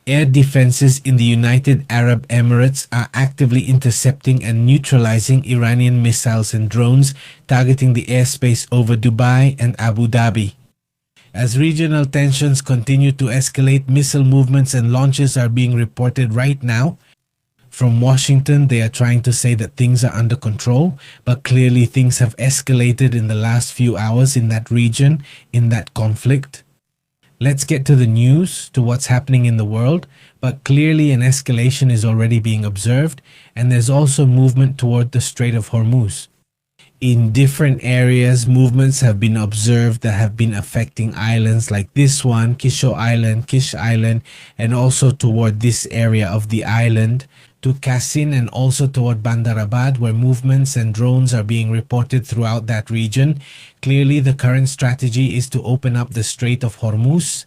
Air defenses in the United Arab Emirates are actively intercepting and neutralizing Iranian missiles and drones targeting the airspace over Dubai and Abu Dhabi. As regional tensions continue to escalate, missile movements and launches are being reported right now. From Washington, they are trying to say that things are under control, but clearly things have escalated in the last few hours in that region, in that conflict. Let's get to the news, to what's happening in the world, but clearly an escalation is already being observed, and there's also movement toward the Strait of Hormuz. In different areas, movements have been observed that have been affecting islands like this one, Kisho Island, Kish Island, and also toward this area of the island, to Qasim and also toward Bandarabad, where movements and drones are being reported throughout that region. Clearly, the current strategy is to open up the Strait of Hormuz.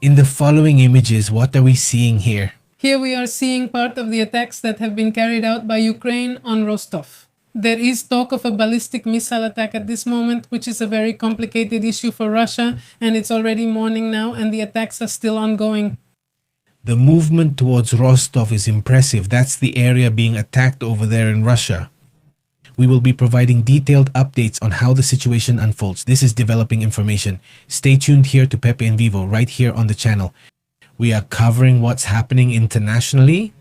In the following images, what are we seeing here? Here we are seeing part of the attacks that have been carried out by Ukraine on Rostov. There is talk of a ballistic missile attack at this moment, which is a very complicated issue for Russia, and it's already morning now, and the attacks are still ongoing. The movement towards Rostov is impressive. That's the area being attacked over there in Russia. We will be providing detailed updates on how the situation unfolds. This is developing information. Stay tuned here to Pepe en Vivo, right here on the channel. We are covering what's happening internationally.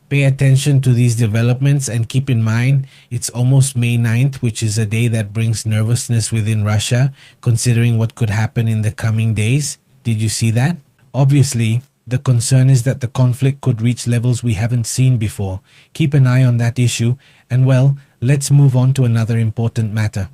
Pay attention to these developments and keep in mind it's almost May 9th, which is a day that brings nervousness within Russia, considering what could happen in the coming days. Did you see that? Obviously, the concern is that the conflict could reach levels we haven't seen before. Keep an eye on that issue, and well, let's move on to another important matter.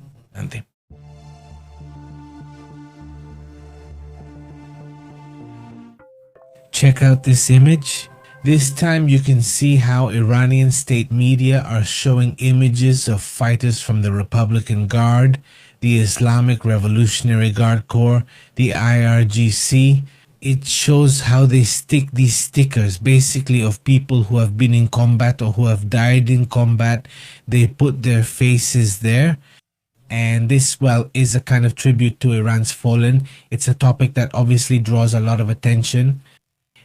Check out this image. This time you can see how Iranian state media are showing images of fighters from the Republican Guard, the Islamic Revolutionary Guard Corps, the IRGC. It shows how they stick these stickers basically of people who have been in combat or who have died in combat. They put their faces there. And this, well, is a kind of tribute to Iran's fallen. It's a topic that obviously draws a lot of attention.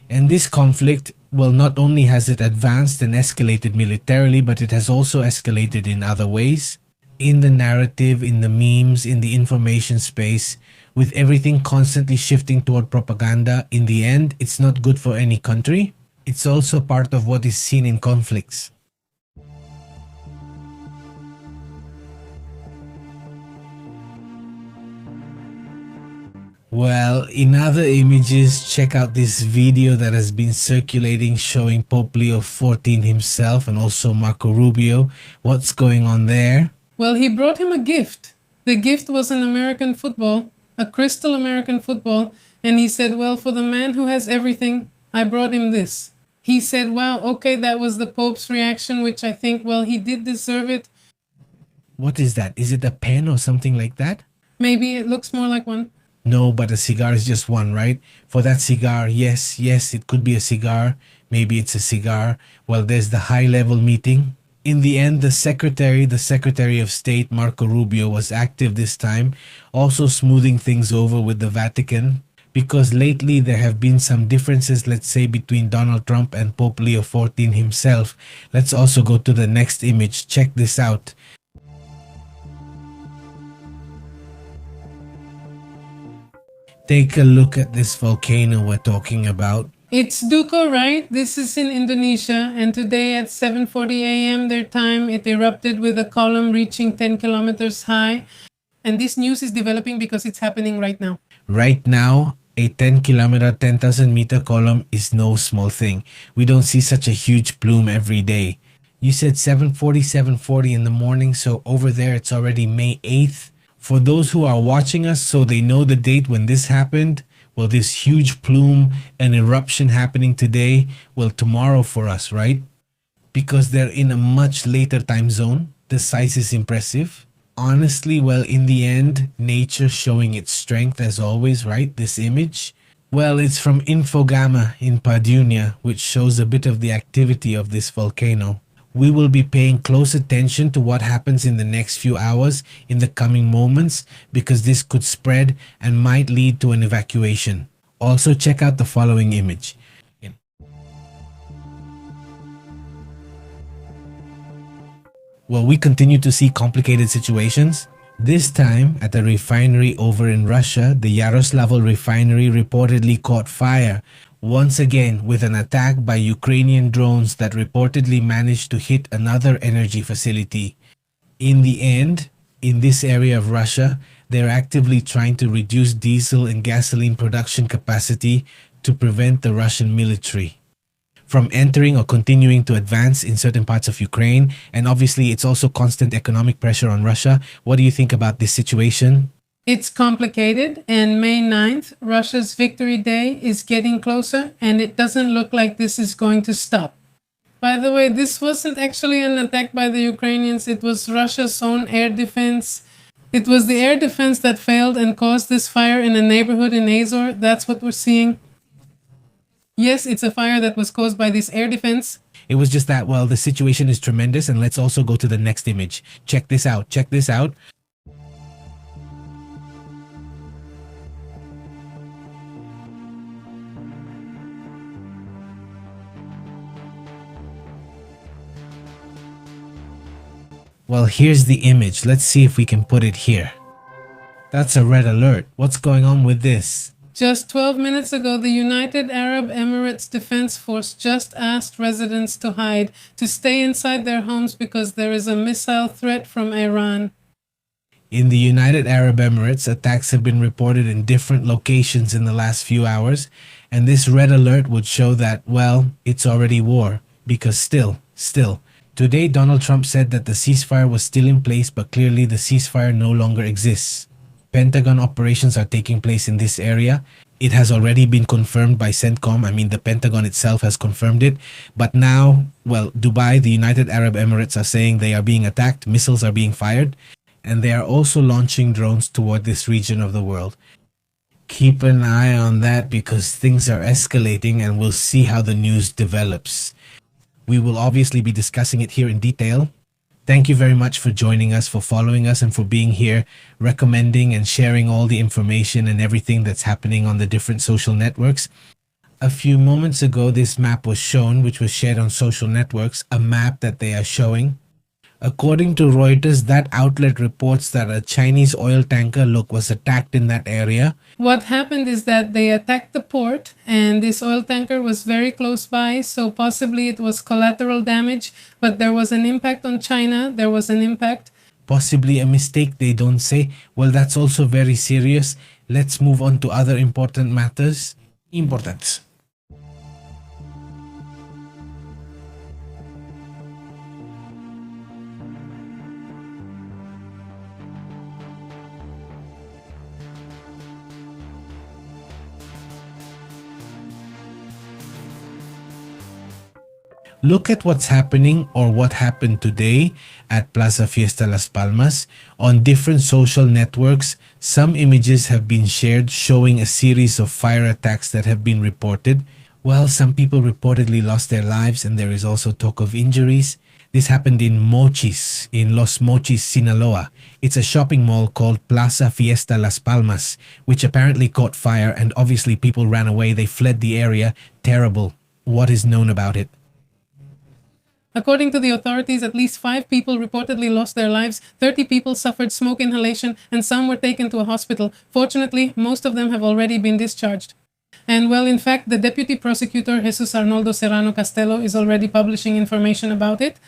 And this conflict, well, not only has it advanced and escalated militarily, but it has also escalated in other ways. In the narrative, in the memes, in the information space, with everything constantly shifting toward propaganda. In the end, it's not good for any country. It's also part of what is seen in conflicts. Well, in other images, check out this video that has been circulating showing Pope Leo XIV himself and also Marco Rubio. What's going on there? Well, he brought him a gift. The gift was an American football, a crystal American football, and he said, well, for the man who has everything, I brought him this. He said, wow, okay, that was the Pope's reaction, which I think, well, he did deserve it. What is that? Is it a pen or something like that? Maybe it looks more like one. No, but a cigar is just one, right? For that cigar, yes, it could be a cigar. Maybe it's a cigar. Well, there's the high-level meeting. In the end, the Secretary of State, Marco Rubio, was active this time, also smoothing things over with the Vatican. Because lately there have been some differences, let's say, between Donald Trump and Pope Leo XIV himself. Let's also go to the next image. Check this out. Take a look at this volcano we're talking about. It's Duko, right? This is in Indonesia, and today at 7:40 a.m. their time, it erupted with a column reaching 10 kilometers high. And this news is developing because it's happening right now. Right now, a 10-kilometer, 10,000-meter column is no small thing. We don't see such a huge plume every day. You said 7:40 in the morning, so over there it's already May 8th. For those who are watching us, so they know the date when this happened, well, this huge plume and eruption happening today, well, tomorrow for us, right? Because they're in a much later time zone. The size is impressive. Honestly, well, in the end, nature showing its strength as always, right? This image. Well, it's from Infogama in Padunia, which shows a bit of the activity of this volcano. We will be paying close attention to what happens in the next few hours in the coming moments because this could spread and might lead to an evacuation. Also, check out the following image. Well, we continue to see complicated situations. This time, at a refinery over in Russia, the Yaroslavl refinery reportedly caught fire, once again with an attack by Ukrainian drones that reportedly managed to hit another energy facility. In the end, in this area of Russia, they're actively trying to reduce diesel and gasoline production capacity to prevent the Russian military from entering or continuing to advance in certain parts of Ukraine. And obviously, it's also constant economic pressure on Russia. What do you think about this situation? It's complicated, and May 9th, Russia's Victory Day, is getting closer, and it doesn't look like this is going to stop. By the way, this wasn't actually an attack by the Ukrainians, it was Russia's own air defense. It was the air defense that failed and caused this fire in a neighborhood in Azov. That's what we're seeing. Yes, it's a fire that was caused by this air defense. It was just that, well, the situation is tremendous. And let's also go to the next image. Check this out. Check this out. Well, here's the image. Let's see if we can put it here. That's a red alert. What's going on with this? Just 12 minutes ago, the United Arab Emirates Defense Force just asked residents to hide, to stay inside their homes because there is a missile threat from Iran. In the United Arab Emirates, attacks have been reported in different locations in the last few hours, and this red alert would show that, well, it's already war, because still, today Donald Trump said that the ceasefire was still in place, but clearly the ceasefire no longer exists. Pentagon operations are taking place in this area. It has already been confirmed by CENTCOM. I mean, the Pentagon itself has confirmed it. But now, well, Dubai, the United Arab Emirates are saying they are being attacked, missiles are being fired, and they are also launching drones toward this region of the world. Keep an eye on that because things are escalating and we'll see how the news develops. We will obviously be discussing it here in detail. Thank you very much for joining us, for following us, and for being here, recommending and sharing all the information and everything that's happening on the different social networks. A few moments ago, this map was shown, which was shared on social networks, a map that they are showing. According to Reuters, that outlet reports that a Chinese oil tanker was attacked in that area. What happened is that they attacked the port and this oil tanker was very close by, so possibly it was collateral damage, but there was an impact on China, there was an impact. Possibly a mistake, they don't say. Well, that's also very serious. Let's move on to other important matters. Important. Look at what's happening or what happened today at Plaza Fiesta Las Palmas. On different social networks, some images have been shared showing a series of fire attacks that have been reported. Well, some people reportedly lost their lives and there is also talk of injuries. This happened in Mochis, in Los Mochis, Sinaloa. It's a shopping mall called Plaza Fiesta Las Palmas, which apparently caught fire and obviously people ran away. They fled the area. Terrible. What is known about it? According to the authorities, at least 5 people reportedly lost their lives, 30 people suffered smoke inhalation, and some were taken to a hospital. Fortunately, most of them have already been discharged. And well, in fact, the deputy prosecutor, Jesus Arnoldo Serrano Castelo, is already publishing information about it.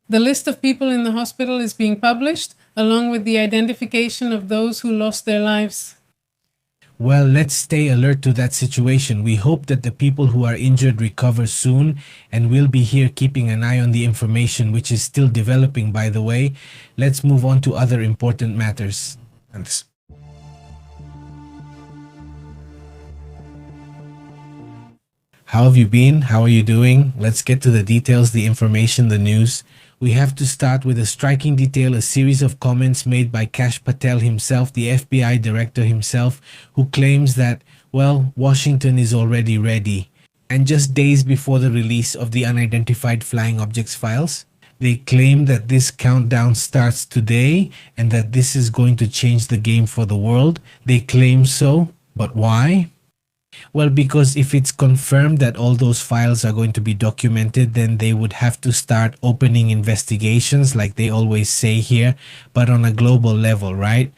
The list of people in the hospital is being published, along with the identification of those who lost their lives. Well, let's stay alert to that situation. We hope that the people who are injured recover soon, and we'll be here keeping an eye on the information, which is still developing, by the way. Let's move on to other important matters. How have you been? How are you doing? Let's get to the details, the information, the news. We have to start with a striking detail, a series of comments made by Kash Patel himself, the FBI director himself, who claims that Well, Washington is already ready. And just days before the release of the unidentified flying objects files, they claim that this countdown starts today and that this is going to change the game for the world. They claim so, but why? Well, because if it's confirmed that all those files are going to be documented, then they would have to start opening investigations like they always say here, but on a global level, right?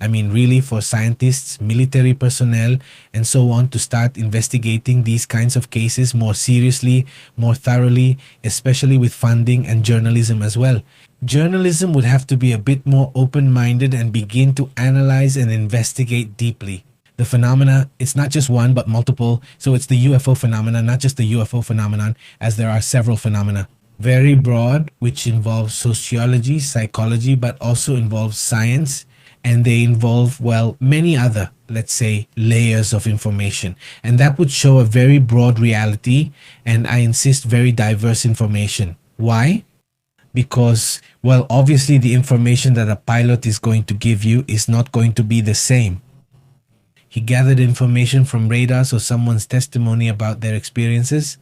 I mean, really, for scientists, military personnel, and so on to start investigating these kinds of cases more seriously, more thoroughly, especially with funding and journalism as well. Journalism would have to be a bit more open minded and begin to analyze and investigate deeply. The phenomena, it's not just one, but multiple. So it's the UFO phenomena, not just the UFO phenomenon, as there are several phenomena. Very broad, which involves sociology, psychology, but also involves science, and they involve, well, many other, let's say, layers of information. And that would show a very broad reality, and I insist, very diverse information. Why? Because, well, obviously the information that a pilot is going to give you is not going to be the same. He gathered information from radars or someone's testimony about their experiences.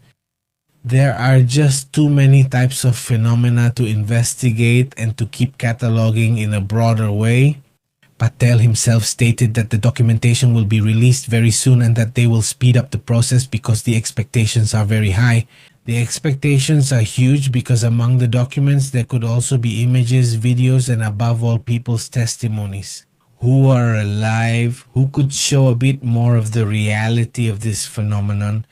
There are just too many types of phenomena to investigate and to keep cataloging in a broader way. Patel himself stated that the documentation will be released very soon and that they will speed up the process because the expectations are very high. The expectations are huge because among the documents there could also be images, videos, and above all people's testimonies who are alive, who could show a bit more of the reality of this phenomenon.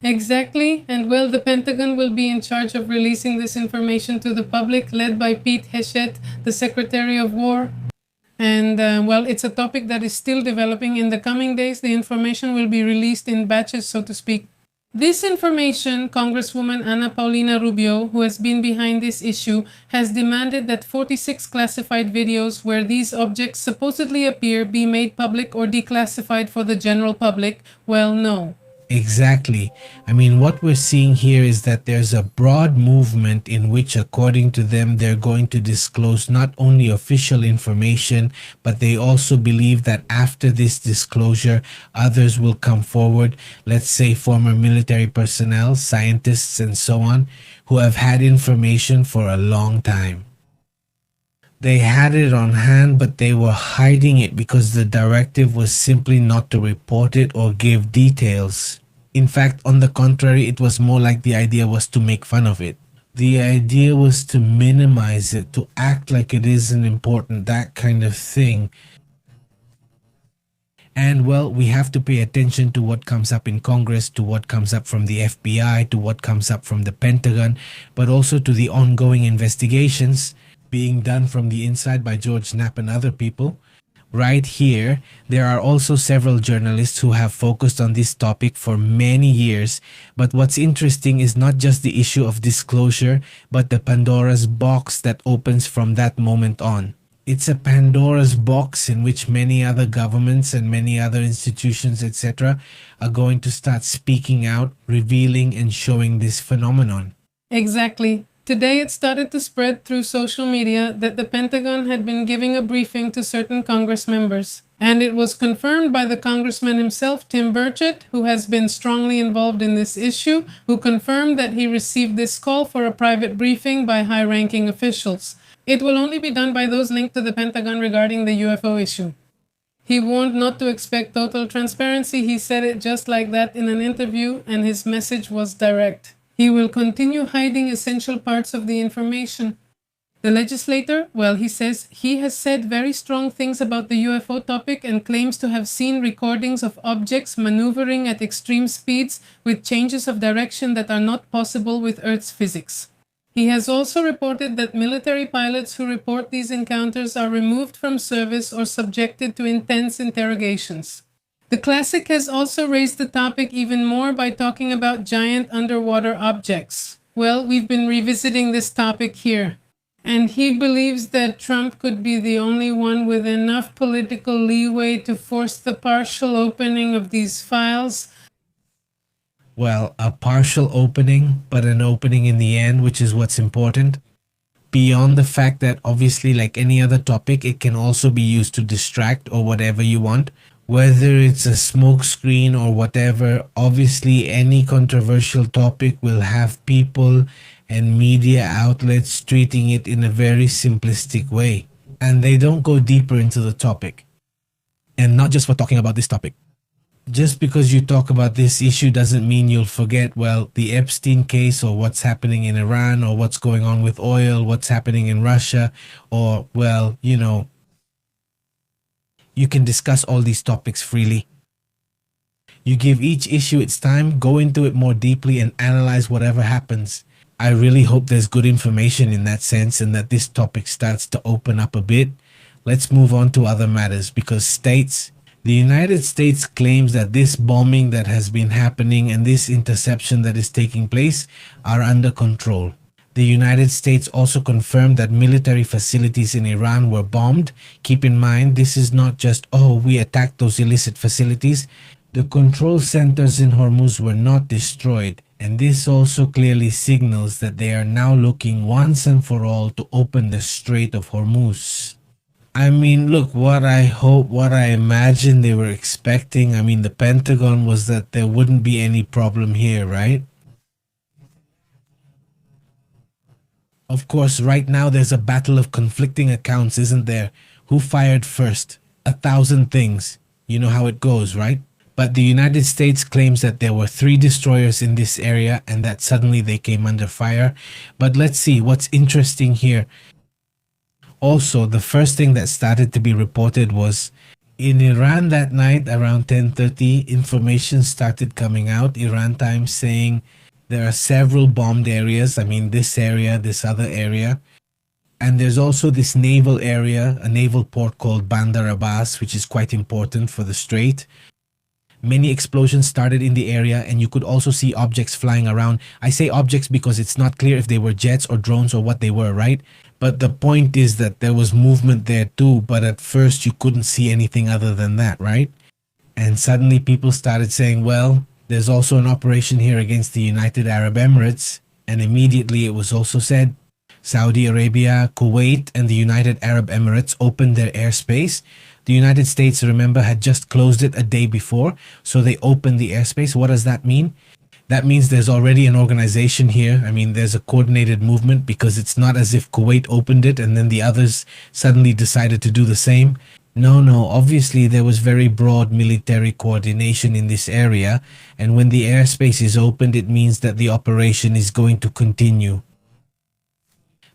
Exactly, and well, the Pentagon will be in charge of releasing this information to the public, led by Pete Hegseth, the Secretary of War. And well, it's a topic that is still developing. In the coming days, the information will be released in batches, so to speak. This information, Congresswoman Ana Paulina Rubio, who has been behind this issue, has demanded that 46 classified videos where these objects supposedly appear be made public or declassified for the general public. Well, no. Exactly. I mean, what we're seeing here is that there's a broad movement in which, according to them, they're going to disclose not only official information, but they also believe that after this disclosure, others will come forward, let's say former military personnel, scientists, and so on, who have had information for a long time. They had it on hand, but they were hiding it because the directive was simply not to report it or give details. In fact, on the contrary, it was more like the idea was to make fun of it. The idea was to minimize it, to act like it isn't important, that kind of thing. And well, we have to pay attention to what comes up in Congress, to what comes up from the FBI, to what comes up from the Pentagon, but also to the ongoing investigations being done from the inside by George Knapp and other people. Right here, there are also several journalists who have focused on this topic for many years. But what's interesting is not just the issue of disclosure, but the Pandora's box that opens from that moment on. It's a Pandora's box in which many other governments and many other institutions, etc., are going to start speaking out, revealing and showing this phenomenon. Exactly. Today, it started to spread through social media that the Pentagon had been giving a briefing to certain Congress members. And it was confirmed by the congressman himself, Tim Burchett, who has been strongly involved in this issue, who confirmed that he received this call for a private briefing by high-ranking officials. It will only be done by those linked to the Pentagon regarding the UFO issue. He warned not to expect total transparency. He said it just like that in an interview, and his message was direct. He will continue hiding essential parts of the information. The legislator, well, he says he has said very strong things about the UFO topic and claims to have seen recordings of objects maneuvering at extreme speeds with changes of direction that are not possible with Earth's physics. He has also reported that military pilots who report these encounters are removed from service or subjected to intense interrogations. The classic has also raised the topic even more by talking about giant underwater objects. Well, we've been revisiting this topic here. And he believes that Trump could be the only one with enough political leeway to force the partial opening of these files. Well, a partial opening, but an opening in the end, which is what's important. Beyond the fact that obviously, like any other topic, it can also be used to distract or whatever you want. Whether it's a smokescreen or whatever, obviously any controversial topic will have people and media outlets treating it in a very simplistic way. And they don't go deeper into the topic. And not just for talking about this topic. Just because you talk about this issue doesn't mean you'll forget, well, the Epstein case or what's happening in Iran or what's going on with oil, what's happening in Russia, or, well, you can discuss all these topics freely. You give each issue its time, go into it more deeply, and analyze whatever happens. I really hope there's good information in that sense and that this topic starts to open up a bit. Let's move on to other matters because the United States claims that this bombing that has been happening and this interception that is taking place are under control. The United States also confirmed that military facilities in Iran were bombed. Keep in mind, this is not just, oh, we attacked those illicit facilities. The control centers in Hormuz were not destroyed, and this also clearly signals that they are now looking once and for all to open the Strait of Hormuz. I mean, look, what I hope, what I imagine they were expecting, I mean, the Pentagon was that there wouldn't be any problem here, right? Of course, right now there's a battle of conflicting accounts, isn't there? Who fired first? 1,000 things. You know how it goes, right? But the United States claims that there were 3 destroyers in this area and that suddenly they came under fire. But let's see what's interesting here. Also, the first thing that started to be reported was in Iran that night around 10:30, information started coming out, Iran time, saying there are several bombed areas. I mean, this area, this other area. And there's also this naval area, a naval port called Bandar Abbas, which is quite important for the strait. Many explosions started in the area, and you could also see objects flying around. I say objects because it's not clear if they were jets or drones or what they were, right? But the point is that there was movement there too, but at first you couldn't see anything other than that, right? And suddenly people started saying, well, there's also an operation here against the United Arab Emirates. And immediately it was also said Saudi Arabia, Kuwait, and the United Arab Emirates opened their airspace. The United States, remember, had just closed it a day before, so they opened the airspace. What does that mean? That means there's already an organization here. I mean, there's a coordinated movement because it's not as if Kuwait opened it and then the others suddenly decided to do the same. No, obviously there was very broad military coordination in this area, and when the airspace is opened, it means that the operation is going to continue.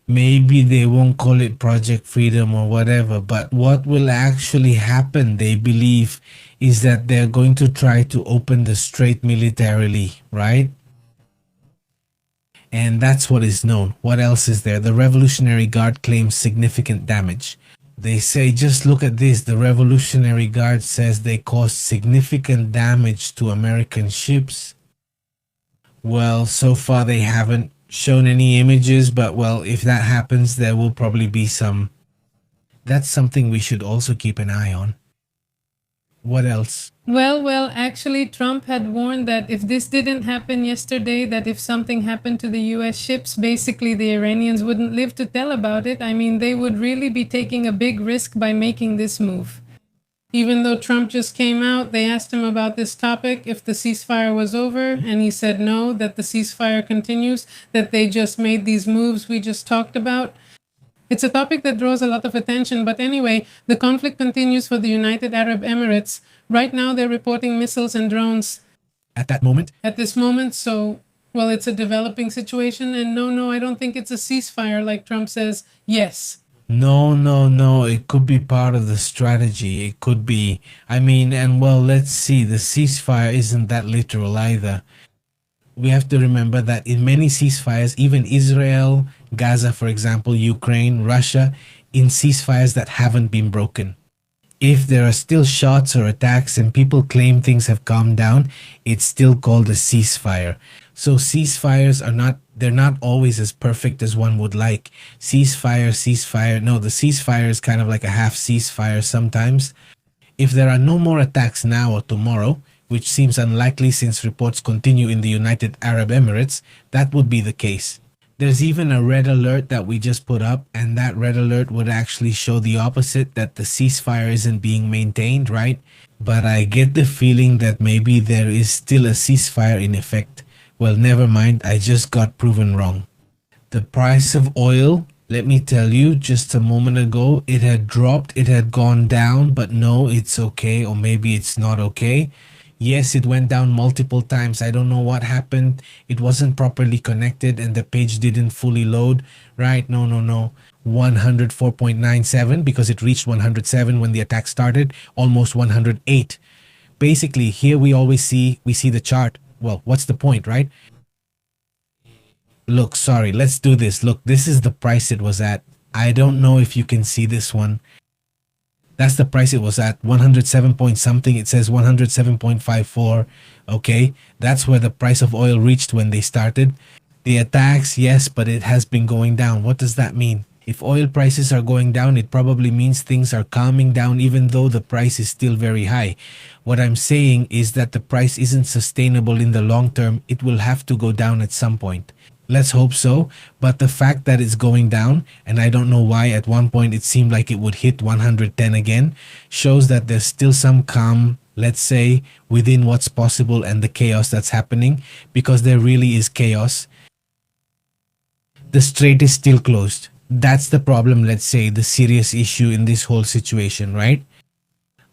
Maybe they won't call it Project Freedom or whatever, but what will actually happen, they believe, is that they're going to try to open the strait militarily, right? And that's what is known. What else is there? The Revolutionary Guard claims significant damage. They say, just look at this. The Revolutionary Guard says they caused significant damage to American ships. Well, so far they haven't shown any images, but well, if that happens, there will probably be some. That's something we should also keep an eye on. What else? Well, actually, Trump had warned that if this didn't happen yesterday, that if something happened to the US ships, basically the Iranians wouldn't live to tell about it. I mean, they would really be taking a big risk by making this move. Even though Trump just came out, they asked him about this topic, if the ceasefire was over, and he said no, that the ceasefire continues, that they just made these moves we just talked about. It's a topic that draws a lot of attention, but anyway, the conflict continues for the United Arab Emirates. Right now, they're reporting missiles and drones. At that moment? At this moment, so, well, it's a developing situation, and no, I don't think it's a ceasefire like Trump says. Yes. No. It could be part of the strategy. It could be. I mean, and well, let's see. The ceasefire isn't that literal either. We have to remember that in many ceasefires, even Israel, Gaza, for example, Ukraine, Russia, in ceasefires that haven't been broken. If there are still shots or attacks and people claim things have calmed down, it's still called a ceasefire. So ceasefires they're not always as perfect as one would like. Ceasefire. No, the ceasefire is kind of like a half ceasefire sometimes. If there are no more attacks now or tomorrow, which seems unlikely since reports continue in the United Arab Emirates, that would be the case. There's even a red alert that we just put up, and that red alert would actually show the opposite, that the ceasefire isn't being maintained, right? But I get the feeling that maybe there is still a ceasefire in effect. Well, never mind, I just got proven wrong. The price of oil, let me tell you, just a moment ago, it had dropped, it had gone down, but no, it's okay, or maybe it's not okay. Yes, it went down multiple times. I don't know what happened. It wasn't properly connected and the page didn't fully load. Right? No, no, no. 104.97 because it reached 107 when the attack started, almost 108. Basically, here we see the chart. Well, what's the point, right? Look, sorry, let's do this. Look, this is the price it was at. I don't know if you can see this one. That's the price it was at, 107 point something. It says 107.54. Okay, that's where the price of oil reached when they started. The attacks, yes, but it has been going down. What does that mean? If oil prices are going down, it probably means things are calming down even though the price is still very high. What I'm saying is that the price isn't sustainable in the long term. It will have to go down at some point. Let's hope so, but the fact that it's going down, and I don't know why at one point it seemed like it would hit 110 again, shows that there's still some calm, let's say, within what's possible and the chaos that's happening, because there really is chaos. The strait is still closed. That's the problem, let's say, the serious issue in this whole situation, right?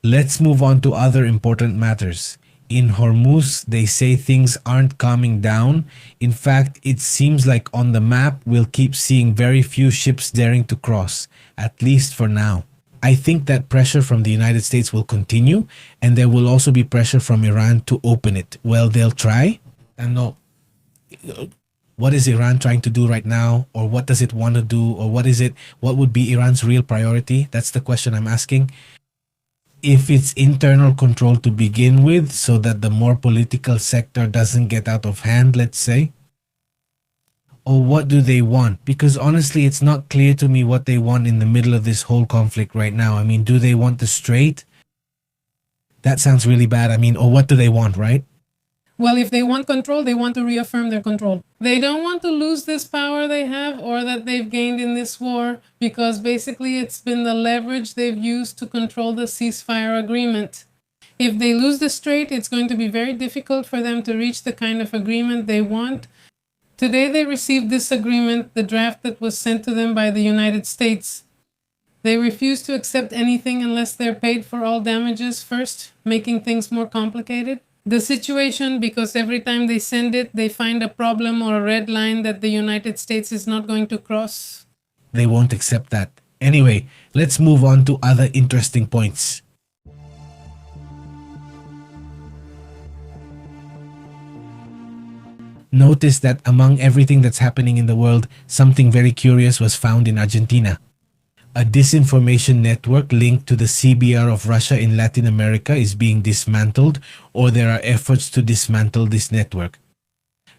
Let's move on to other important matters. In Hormuz, they say things aren't calming down. In fact, it seems like on the map, we'll keep seeing very few ships daring to cross, at least for now. I think that pressure from the United States will continue, and there will also be pressure from Iran to open it. Well, they'll try. And no, what is Iran trying to do right now? Or what does it want to do? Or what would be Iran's real priority? That's the question I'm asking. If it's internal control to begin with, so that the more political sector doesn't get out of hand, let's say? Or what do they want? Because honestly, it's not clear to me what they want in the middle of this whole conflict right now. I mean, do they want the strait? That sounds really bad. I mean, or what do they want, right? Well, if they want control, they want to reaffirm their control. They don't want to lose this power they have or that they've gained in this war, because basically it's been the leverage they've used to control the ceasefire agreement. If they lose the strait, it's going to be very difficult for them to reach the kind of agreement they want. Today they received this agreement, the draft that was sent to them by the United States. They refuse to accept anything unless they're paid for all damages first, making things more complicated. The situation, because every time they send it, they find a problem or a red line that the United States is not going to cross. They won't accept that. Anyway, let's move on to other interesting points. Notice that among everything that's happening in the world, something very curious was found in Argentina. A disinformation network linked to the CBR of Russia in Latin America is being dismantled, or there are efforts to dismantle this network.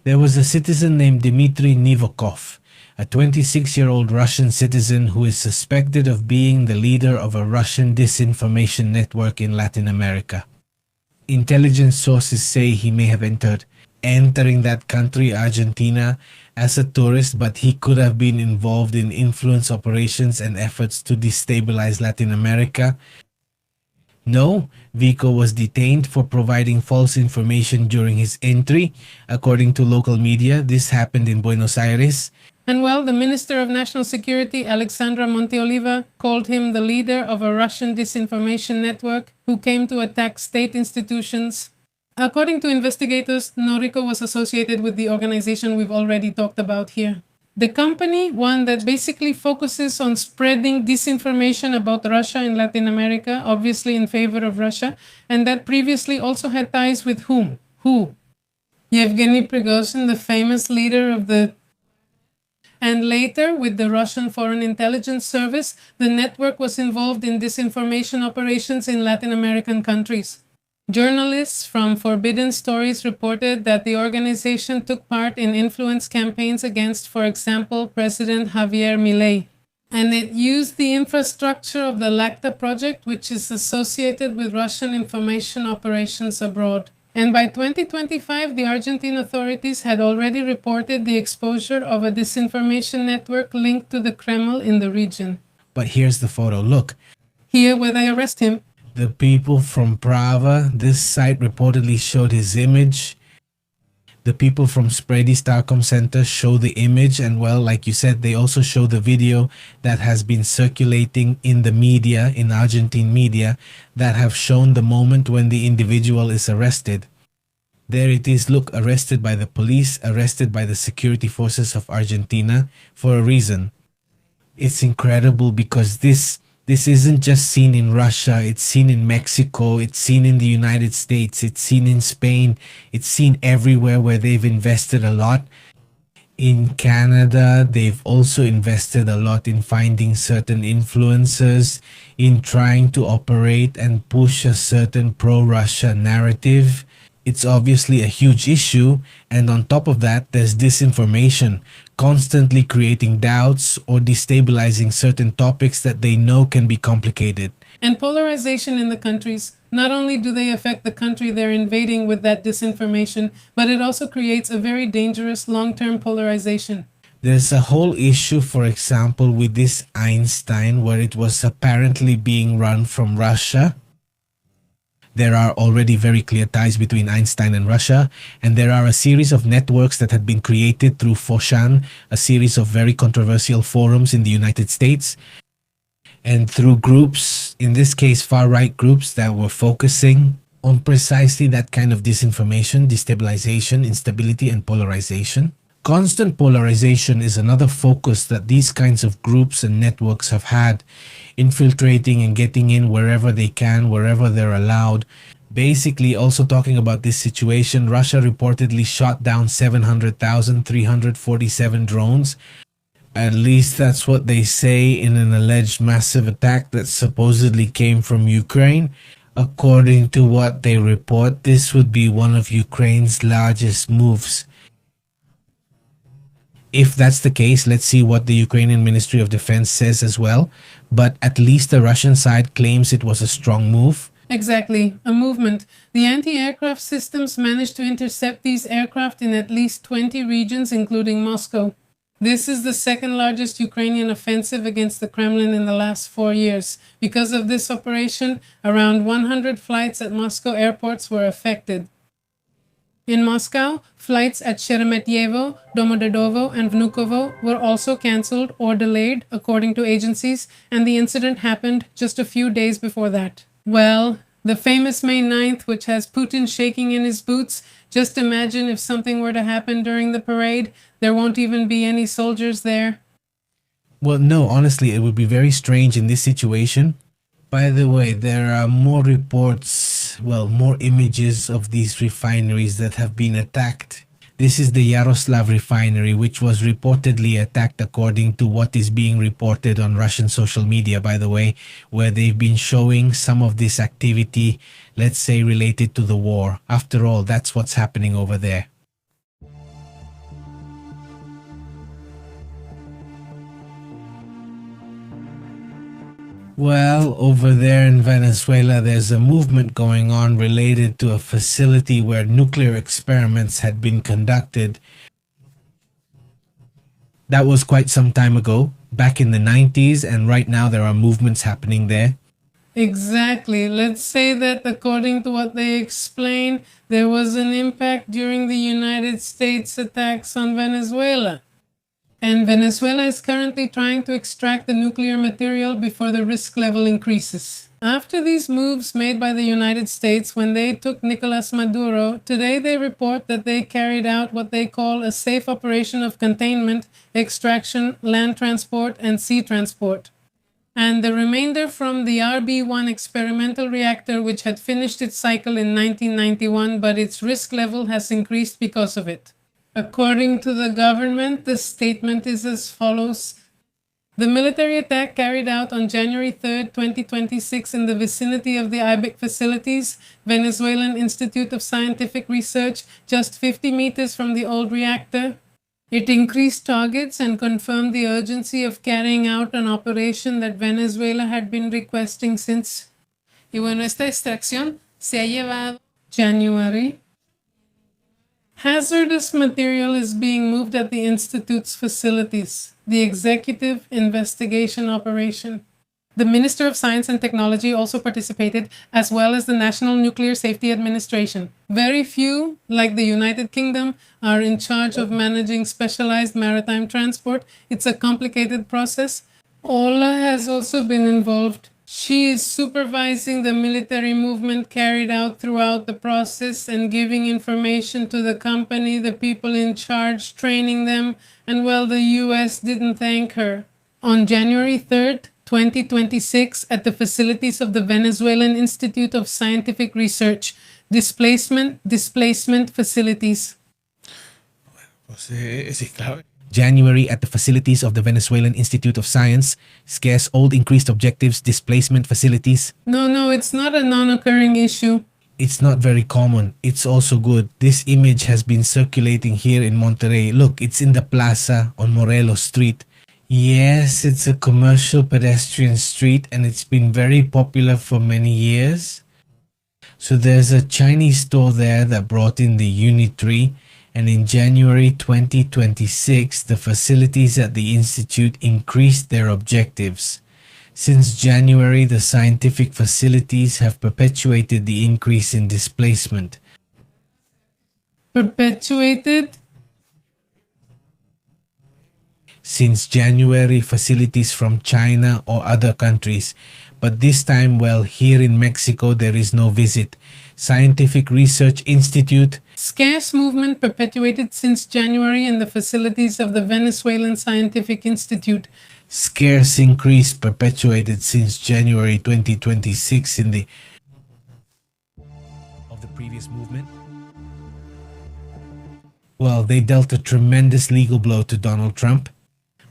There was a citizen named Dmitry Nivokov, a 26-year-old Russian citizen who is suspected of being the leader of a Russian disinformation network in Latin America. Intelligence sources say he may have entering that country, Argentina, as a tourist, but he could have been involved in influence operations and efforts to destabilize Latin America. No, Vico was detained for providing false information during his entry. According to local media, this happened in Buenos Aires. And well, the Minister of National Security, Alexandra Monteoliva, called him the leader of a Russian disinformation network who came to attack state institutions. According to investigators, Noriko was associated with the organization we've already talked about here. The company, one that basically focuses on spreading disinformation about Russia in Latin America, obviously in favor of Russia, and that previously also had ties with whom? Who? Yevgeny Prigozhin, the famous leader of the... And later, with the Russian Foreign Intelligence Service, the network was involved in disinformation operations in Latin American countries. Journalists from Forbidden Stories reported that the organization took part in influence campaigns against, for example, President Javier Milei. And it used the infrastructure of the LACTA project, which is associated with Russian information operations abroad. And by 2025, the Argentine authorities had already reported the exposure of a disinformation network linked to the Kremlin in the region. But here's the photo. Look, Here, where they arrest him. the people from Prava, this site reportedly showed his image. The people from Spready Starcom Center show the image, and well, like you said, they also show the video that has been circulating in the media, in Argentine media, that have shown the moment when the individual is arrested. There it is, look, arrested by the police, arrested by the security forces of Argentina for a reason. It's incredible because this isn't just seen in Russia, it's seen in Mexico, it's seen in the United States, it's seen in Spain, it's seen everywhere where they've invested a lot. In Canada, they've also invested a lot in finding certain influencers, in trying to operate and push a certain pro-Russia narrative. It's obviously a huge issue, and on top of that, there's disinformation, constantly creating doubts or destabilizing certain topics that they know can be complicated. And polarization in the countries. Not only do they affect the country they're invading with that disinformation, but it also creates a very dangerous long-term polarization. There's a whole issue, for example, with this Einstein, where it was apparently being run from Russia. There are already very clear ties between Einstein and Russia, and there are a series of networks that had been created through Foshan, a series of very controversial forums in the United States, and through groups, in this case far-right groups, that were focusing on precisely that kind of disinformation, destabilization, instability, and polarization. Constant polarization is another focus that these kinds of groups and networks have had, infiltrating and getting in wherever they can, wherever they're allowed. Basically, also talking about this situation, Russia reportedly shot down 700,347 drones. At least that's what they say in an alleged massive attack that supposedly came from Ukraine. According to what they report, this would be one of Ukraine's largest moves. If that's the case, let's see what the Ukrainian Ministry of Defense says as well. But at least the Russian side claims it was a strong move. Exactly, a movement. The anti-aircraft systems managed to intercept these aircraft in at least 20 regions, including Moscow. This is the second largest Ukrainian offensive against the Kremlin in the last 4 years. Because of this operation, around 100 flights at Moscow airports were affected. In Moscow, flights at Sheremetyevo, Domodedovo, and Vnukovo were also cancelled or delayed, according to agencies, and the incident happened just a few days before that. Well, the famous May 9th, which has Putin shaking in his boots, just imagine if something were to happen during the parade, there won't even be any soldiers there. Well, no, honestly, it would be very strange in this situation. By the way, there are more reports, well, more images of these refineries that have been attacked. This is the Yaroslav refinery, which was reportedly attacked according to what is being reported on Russian social media, by the way, where they've been showing some of this activity, let's say, related to the war. After all, that's what's happening over there. Well, over there in Venezuela, there's a movement going on related to a facility where nuclear experiments had been conducted. That was quite some time ago, back in the 90s, and right now there are movements happening there. Exactly. Let's say that according to what they explain, there was an impact during the United States attacks on Venezuela. And Venezuela is currently trying to extract the nuclear material before the risk level increases. After these moves made by the United States when they took Nicolas Maduro, today they report that they carried out what they call a safe operation of containment, extraction, land transport, and sea transport. And the remainder from the RB-1 experimental reactor, which had finished its cycle in 1991, but its risk level has increased because of it. According to the government, the statement is as follows. The military attack carried out on January 3, 2026 in the vicinity of the IBIC facilities, Venezuelan Institute of Scientific Research, just 50 meters from the old reactor. It increased targets and confirmed the urgency of carrying out an operation that Venezuela had been requesting since. Y bueno, esta extracción se ha llevado January. Hazardous material is being moved at the Institute's facilities. The executive investigation operation. The Minister of Science and Technology also participated, as well as the National Nuclear Safety Administration. Very few, like the United Kingdom, are in charge of managing specialized maritime transport. It's a complicated process. Ola has also been involved. She is supervising the military movement carried out throughout the process and giving information to the company, the people in charge, training them, and well, the US didn't thank her. On January 3rd, 2026, at the facilities of the Venezuelan Institute of Scientific Research, displacement facilities. January at the facilities of the Venezuelan Institute of Science, scarce old increased objectives, displacement facilities. No, it's not a non-occurring issue. It's not very common. It's also good. This image has been circulating here in Monterrey. Look, it's in the plaza on Morelos Street. Yes, it's a commercial pedestrian street and it's been very popular for many years. So there's a Chinese store there that brought in the Unitree, and in January 2026, the facilities at the Institute increased their objectives. Since January, the scientific facilities have perpetuated the increase in displacement. Perpetuated? Since January, facilities from China or other countries. But this time, well, here in Mexico, there is no visit. Scientific Research Institute. Scarce movement perpetuated since January in the facilities of the Venezuelan Scientific Institute. Scarce increase perpetuated since January 2026 in the of the previous movement. Well, they dealt a tremendous legal blow to Donald Trump.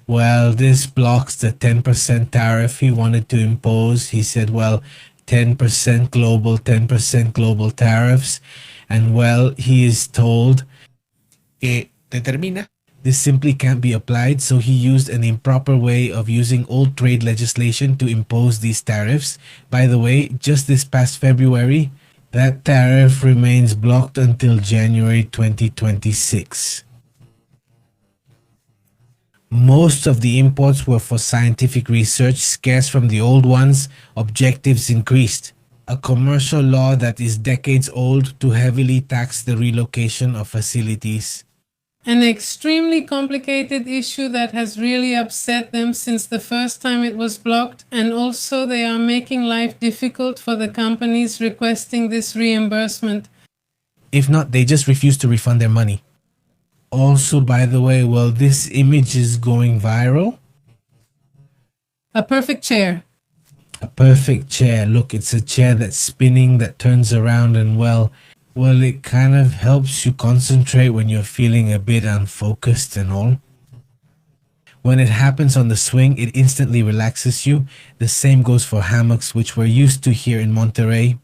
Well, this blocks the 10% tariff he wanted to impose. He said, well, 10% global tariffs. And well, he is told, determina. This simply can't be applied, so he used an improper way of using old trade legislation to impose these tariffs. By the way, just this past February, that tariff remains blocked until January 2026. Most of the imports were for scientific research, scarce from the old ones, objectives increased. A commercial law that is decades old to heavily tax the relocation of facilities. An extremely complicated issue that has really upset them since the first time it was blocked, and also they are making life difficult for the companies requesting this reimbursement. If not, they just refuse to refund their money. Also, by the way, well, this image is going viral. A perfect chair. A perfect chair. Look, it's a chair that's spinning, that turns around, and well, it kind of helps you concentrate when you're feeling a bit unfocused and all. When it happens on the swing, it instantly relaxes you. The same goes for hammocks, which we're used to here in Monterrey.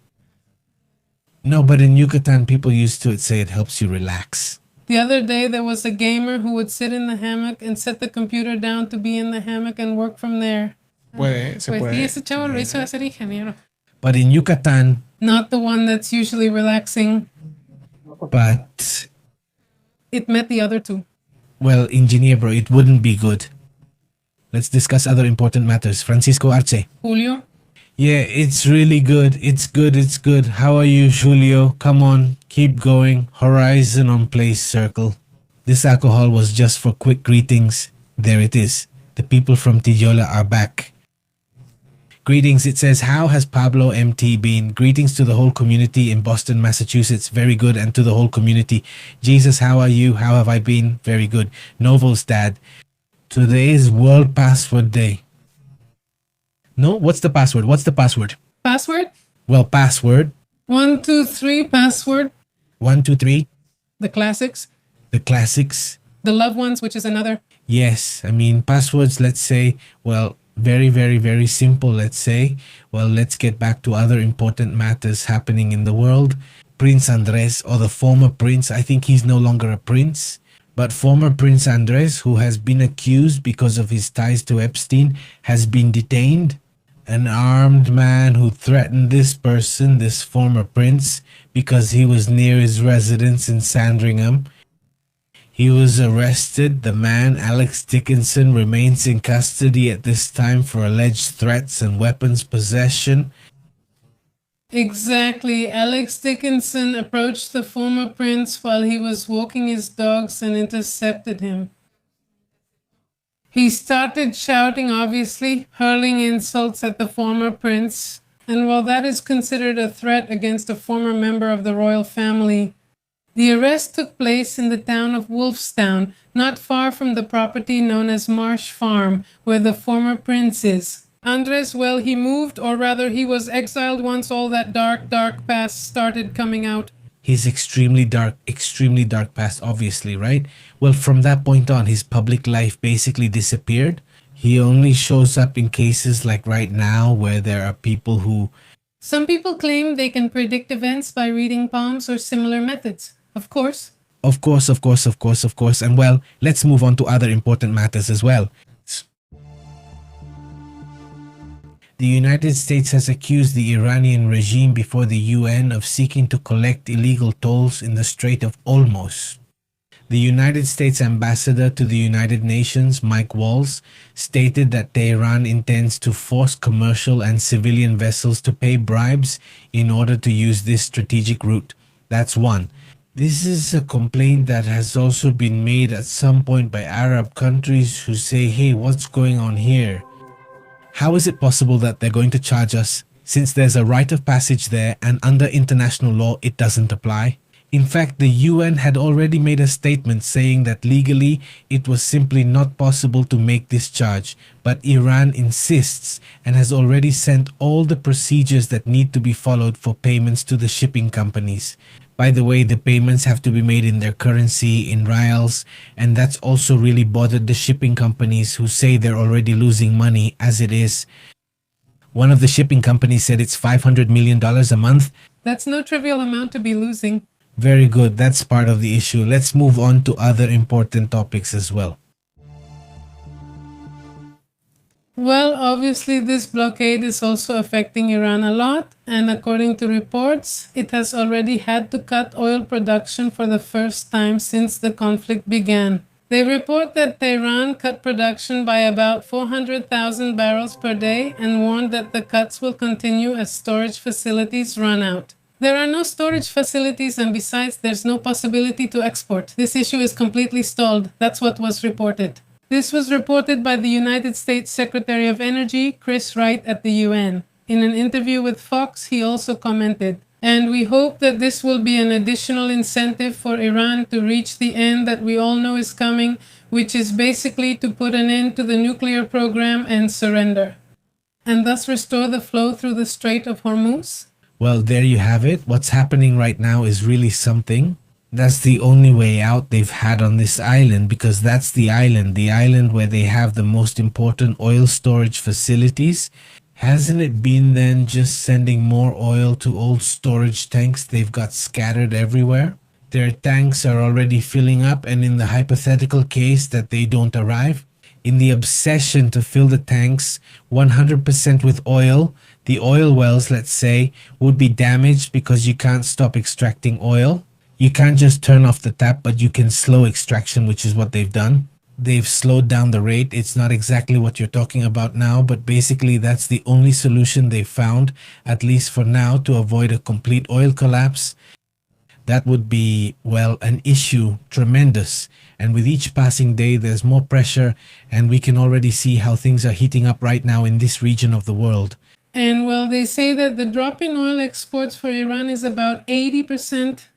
No, but in Yucatan, people used to say it helps you relax. The other day, there was a gamer who would sit in the hammock and set the computer down to be in the hammock and work from there. Se puede. Sí, ese chavo lo hizo hacer ingeniero. But in Yucatan, Not the one that's usually relaxing. but, It met the other two. well, engineer bro, it wouldn't be good. Let's discuss other important matters. Francisco Arce. Julio? Yeah, it's really good. It's good. How are you, Julio? Come on, keep going. Horizon on place circle. This alcohol was just for quick greetings. There it is. The people from Tijola are back. Greetings, it says, how has Pablo MT been? Greetings to the whole community in Boston, Massachusetts. Very good. And to the whole community. Jesus, how are you? How have I been? Very good. Novo's dad. Today is World Password Day. No? What's the password? Password? Well, password. 1, 2, 3, password. 1, 2, 3. The classics. The classics. The loved ones, which is another. Yes, I mean, passwords, let's say, well, very simple, let's say. Well, let's get back to other important matters happening in the world. Prince Andres, or the former prince, I think he's no longer a prince, but former Prince Andres, who has been accused because of his ties to Epstein, has been detained. An armed man who threatened this person, this former prince, because he was near his residence in Sandringham. He was arrested. The man, Alex Dickinson, remains in custody at this time for alleged threats and weapons possession. Exactly. Alex Dickinson approached the former prince while he was walking his dogs and intercepted him. He started shouting, obviously, hurling insults at the former prince. And while that is considered a threat against a former member of the royal family, the arrest took place in the town of Wolfstown, not far from the property known as Marsh Farm, where the former prince is. Andres, well, he moved, or rather, he was exiled once all that dark past started coming out. His extremely dark past, obviously, right? Well, from that point on, his public life basically disappeared. He only shows up in cases like right now where there are people who. Some people claim they can predict events by reading palms or similar methods. Of course. Of course. And well, let's move on to other important matters as well. The United States has accused the Iranian regime before the UN of seeking to collect illegal tolls in the Strait of Hormuz. The United States ambassador to the United Nations, Mike Walls, stated that Tehran intends to force commercial and civilian vessels to pay bribes in order to use this strategic route. That's one. This is a complaint that has also been made at some point by Arab countries who say, hey, what's going on here? How is it possible that they're going to charge us since there's a rite of passage there and under international law it doesn't apply? In fact, the UN had already made a statement saying that legally it was simply not possible to make this charge, but Iran insists and has already sent all the procedures that need to be followed for payments to the shipping companies. By the way, the payments have to be made in their currency, in rials, and that's also really bothered the shipping companies who say they're already losing money as it is. One of the shipping companies said it's $500 million a month. That's no trivial amount to be losing. Very good, that's part of the issue. Let's move on to other important topics as well. Well, obviously, this blockade is also affecting Iran a lot, and according to reports, it has already had to cut oil production for the first time since the conflict began. They report that Tehran cut production by about 400,000 barrels per day and warned that the cuts will continue as storage facilities run out. There are no storage facilities, and besides, there's no possibility to export. This issue is completely stalled. That's what was reported. This was reported by the United States Secretary of Energy, Chris Wright, at the UN. In an interview with Fox, he also commented, "And we hope that this will be an additional incentive for Iran to reach the end that we all know is coming, which is basically to put an end to the nuclear program and surrender, and thus restore the flow through the Strait of Hormuz." Well, there you have it. What's happening right now is really something. That's the only way out they've had on this island, because that's the island where they have the most important oil storage facilities. Hasn't it been then just sending more oil to old storage tanks they've got scattered everywhere? Their tanks are already filling up, and in the hypothetical case that they don't arrive, in the obsession to fill the tanks 100% with oil, the oil wells, let's say, would be damaged because you can't stop extracting oil. You can't just turn off the tap, but you can slow extraction, which is what they've done. They've slowed down the rate. It's not exactly what you're talking about now, but basically that's the only solution they've found, at least for now, to avoid a complete oil collapse. That would be, well, an issue, tremendous. And with each passing day, there's more pressure, and we can already see how things are heating up right now in this region of the world. And well, they say that the drop in oil exports for Iran is about 80%.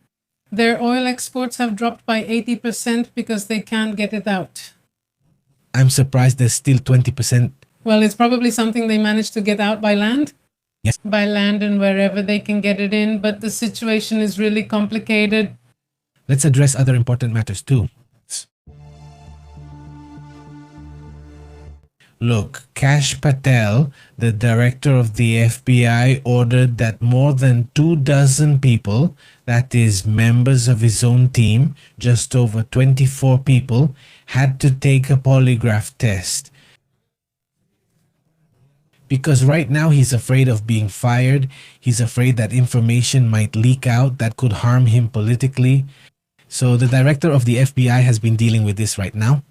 Their oil exports have dropped by 80% because they can't get it out. I'm surprised there's still 20%. Well, it's probably something they managed to get out by land. Yes. By land and wherever they can get it in, but the situation is really complicated. Let's address other important matters too. Look, Kash Patel, the director of the FBI, ordered that more than 24 people, that is, members of his own team, just over 24 people, had to take a polygraph test. Because right now he's afraid of being fired. He's afraid that information might leak out that could harm him politically. So the director of the FBI has been dealing with this right now.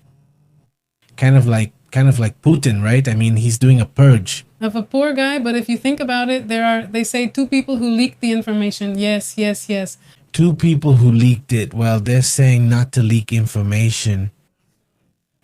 Kind of like Putin, right? I mean, he's doing a purge. Of a poor guy, but if you think about it, they say two people who leaked the information. Yes, yes, yes. Two people who leaked it. Well, they're saying not to leak information.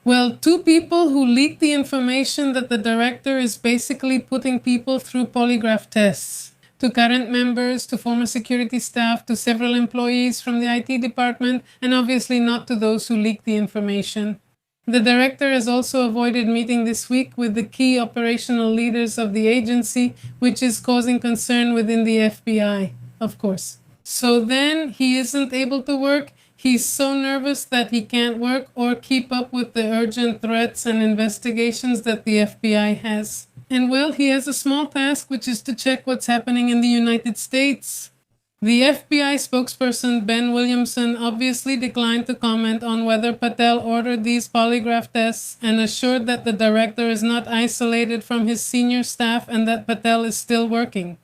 Well, two people who leaked the information that the director is basically putting people through polygraph tests. To current members, to former security staff, to several employees from the IT department, and obviously not to those who leaked the information. The director has also avoided meeting this week with the key operational leaders of the agency, which is causing concern within the FBI, of course. So then he isn't able to work. He's so nervous that he can't work or keep up with the urgent threats and investigations that the FBI has. And well, he has a small task, which is to check what's happening in the United States. The FBI spokesperson Ben Williamson obviously declined to comment on whether Patel ordered these polygraph tests and assured that the director is not isolated from his senior staff and that Patel is still working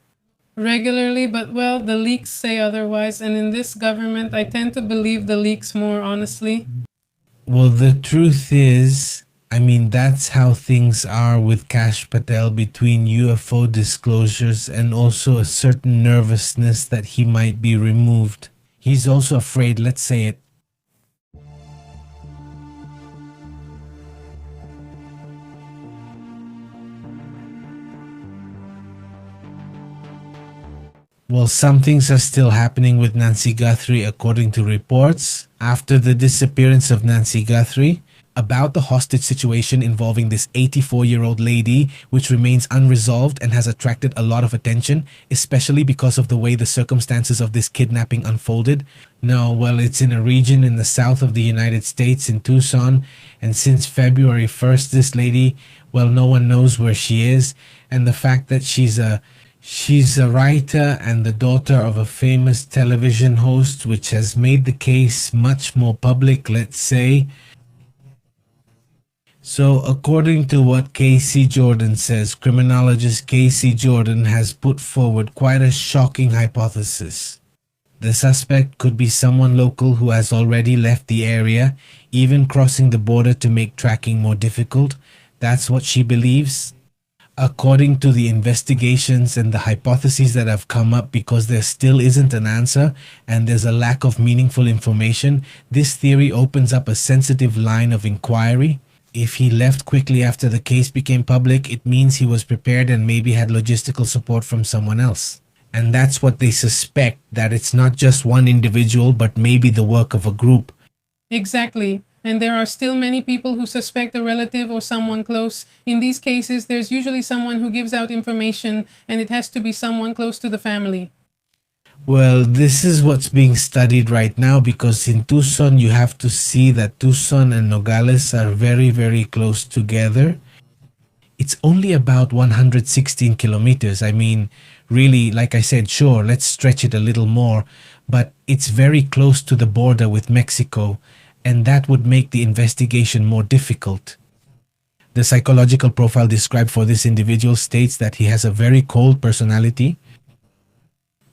regularly, but well, the leaks say otherwise, and in this government, I tend to believe the leaks more honestly. Well, the truth is, I mean, that's how things are with Kash Patel between UFO disclosures and also a certain nervousness that he might be removed. He's also afraid, let's say it. Well, some things are still happening with Nancy Guthrie according to reports. After the disappearance of Nancy Guthrie, about the hostage situation involving this 84-year-old lady, which remains unresolved and has attracted a lot of attention, especially because of the way the circumstances of this kidnapping unfolded. No, well, it's in a region in the south of the United States, in Tucson, and since February 1st, this lady, well, no one knows where she is, and the fact that she's a writer and the daughter of a famous television host, which has made the case much more public, let's say. So, according to what Casey Jordan says, criminologist Casey Jordan has put forward quite a shocking hypothesis. The suspect could be someone local who has already left the area, even crossing the border to make tracking more difficult. That's what she believes. According to the investigations and the hypotheses that have come up, because there still isn't an answer and there's a lack of meaningful information, this theory opens up a sensitive line of inquiry. If he left quickly after the case became public, it means he was prepared and maybe had logistical support from someone else. And that's what they suspect, that it's not just one individual, but maybe the work of a group. Exactly. And there are still many people who suspect a relative or someone close. In these cases, there's usually someone who gives out information, and it has to be someone close to the family. Well, this is what's being studied right now, because in Tucson, you have to see that Tucson and Nogales are very, very close together. It's only about 116 kilometers. I mean, really, like I said, sure, let's stretch it a little more, but it's very close to the border with Mexico, and that would make the investigation more difficult. The psychological profile described for this individual states that he has a very cold personality,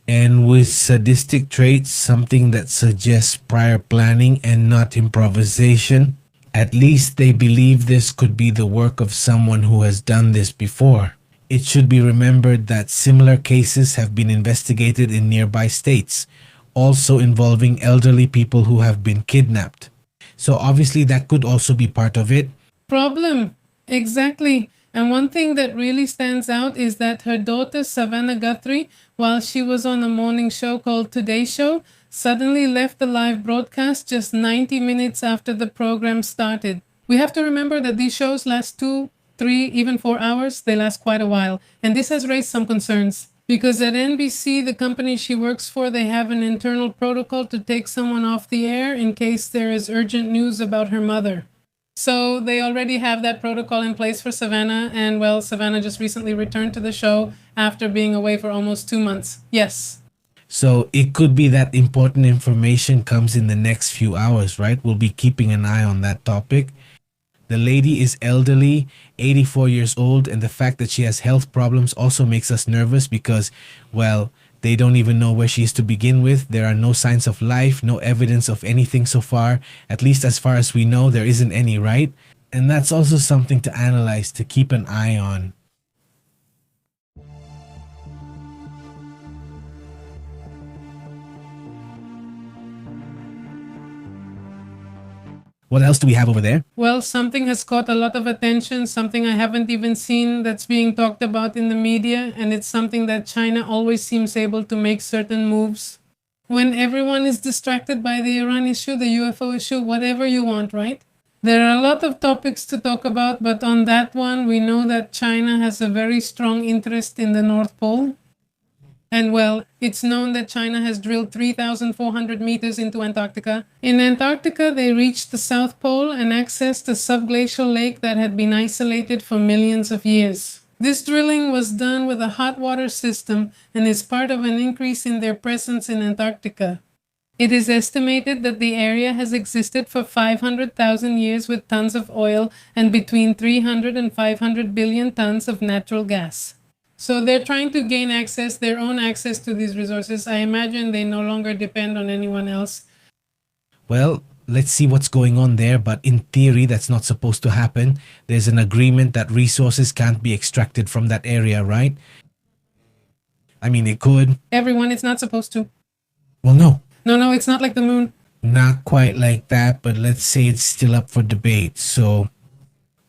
and with sadistic traits, something that suggests prior planning and not improvisation. At least they believe this could be the work of someone who has done this before. It should be remembered that similar cases have been investigated in nearby states, also involving elderly people who have been kidnapped. So obviously that could also be part of it. Problem. Exactly. And one thing that really stands out is that her daughter, Savannah Guthrie, while she was on a morning show called Today Show, suddenly left the live broadcast just 90 minutes after the program started. We have to remember that these shows last 2, 3, even 4 hours. They last quite a while. And this has raised some concerns. Because at NBC, the company she works for, they have an internal protocol to take someone off the air in case there is urgent news about her mother. So they already have that protocol in place for Savannah, and well, Savannah just recently returned to the show after being away for almost 2 months. Yes. So it could be that important information comes in the next few hours, right? We'll be keeping an eye on that topic. The lady is elderly, 84 years old, and the fact that she has health problems also makes us nervous because, well, they don't even know where she is to begin with. There are no signs of life, no evidence of anything so far. At least as far as we know, there isn't any, right? And that's also something to analyze, to keep an eye on. What else do we have over there? Well, something has caught a lot of attention, something I haven't even seen that's being talked about in the media, and it's something that China always seems able to make certain moves. When everyone is distracted by the Iran issue, the UFO issue, whatever you want, right? There are a lot of topics to talk about, but on that one, we know that China has a very strong interest in the North Pole. And well, it's known that China has drilled 3,400 meters into Antarctica. In Antarctica, they reached the South Pole and accessed a subglacial lake that had been isolated for millions of years. This drilling was done with a hot water system and is part of an increase in their presence in Antarctica. It is estimated that the area has existed for 500,000 years with tons of oil and between 300 and 500 billion tons of natural gas. So they're trying to gain access, their own access to these resources. I imagine they no longer depend on anyone else. Well, let's see what's going on there, but in theory, that's not supposed to happen. There's an agreement that resources can't be extracted from that area, right? I mean, it could. Everyone, it's not supposed to. Well, no. No, it's not like the moon. Not quite like that, but let's say it's still up for debate. So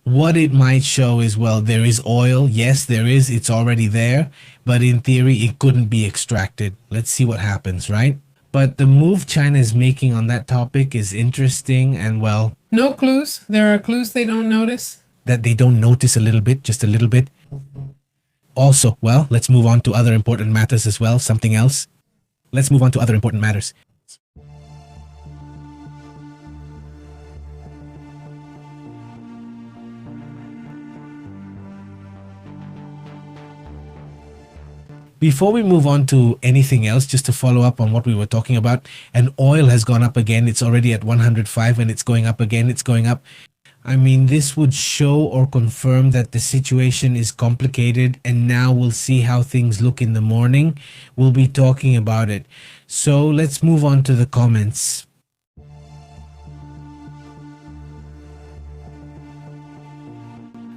what it might show is, well, there is oil. Yes, there is. It's already there. But in theory, it couldn't be extracted. Let's see what happens, right? But the move China is making on that topic is interesting and, well... No clues. There are clues they don't notice. That they don't notice a little bit, just a little bit. Also, well, let's move on to other important matters as well. Something else. Let's move on to other important matters. Before we move on to anything else, just to follow up on what we were talking about, and oil has gone up again. It's already at 105 and it's going up again. It's going up. I mean, this would show or confirm that the situation is complicated, and now we'll see how things look in the morning. We'll be talking about it. So let's move on to the comments.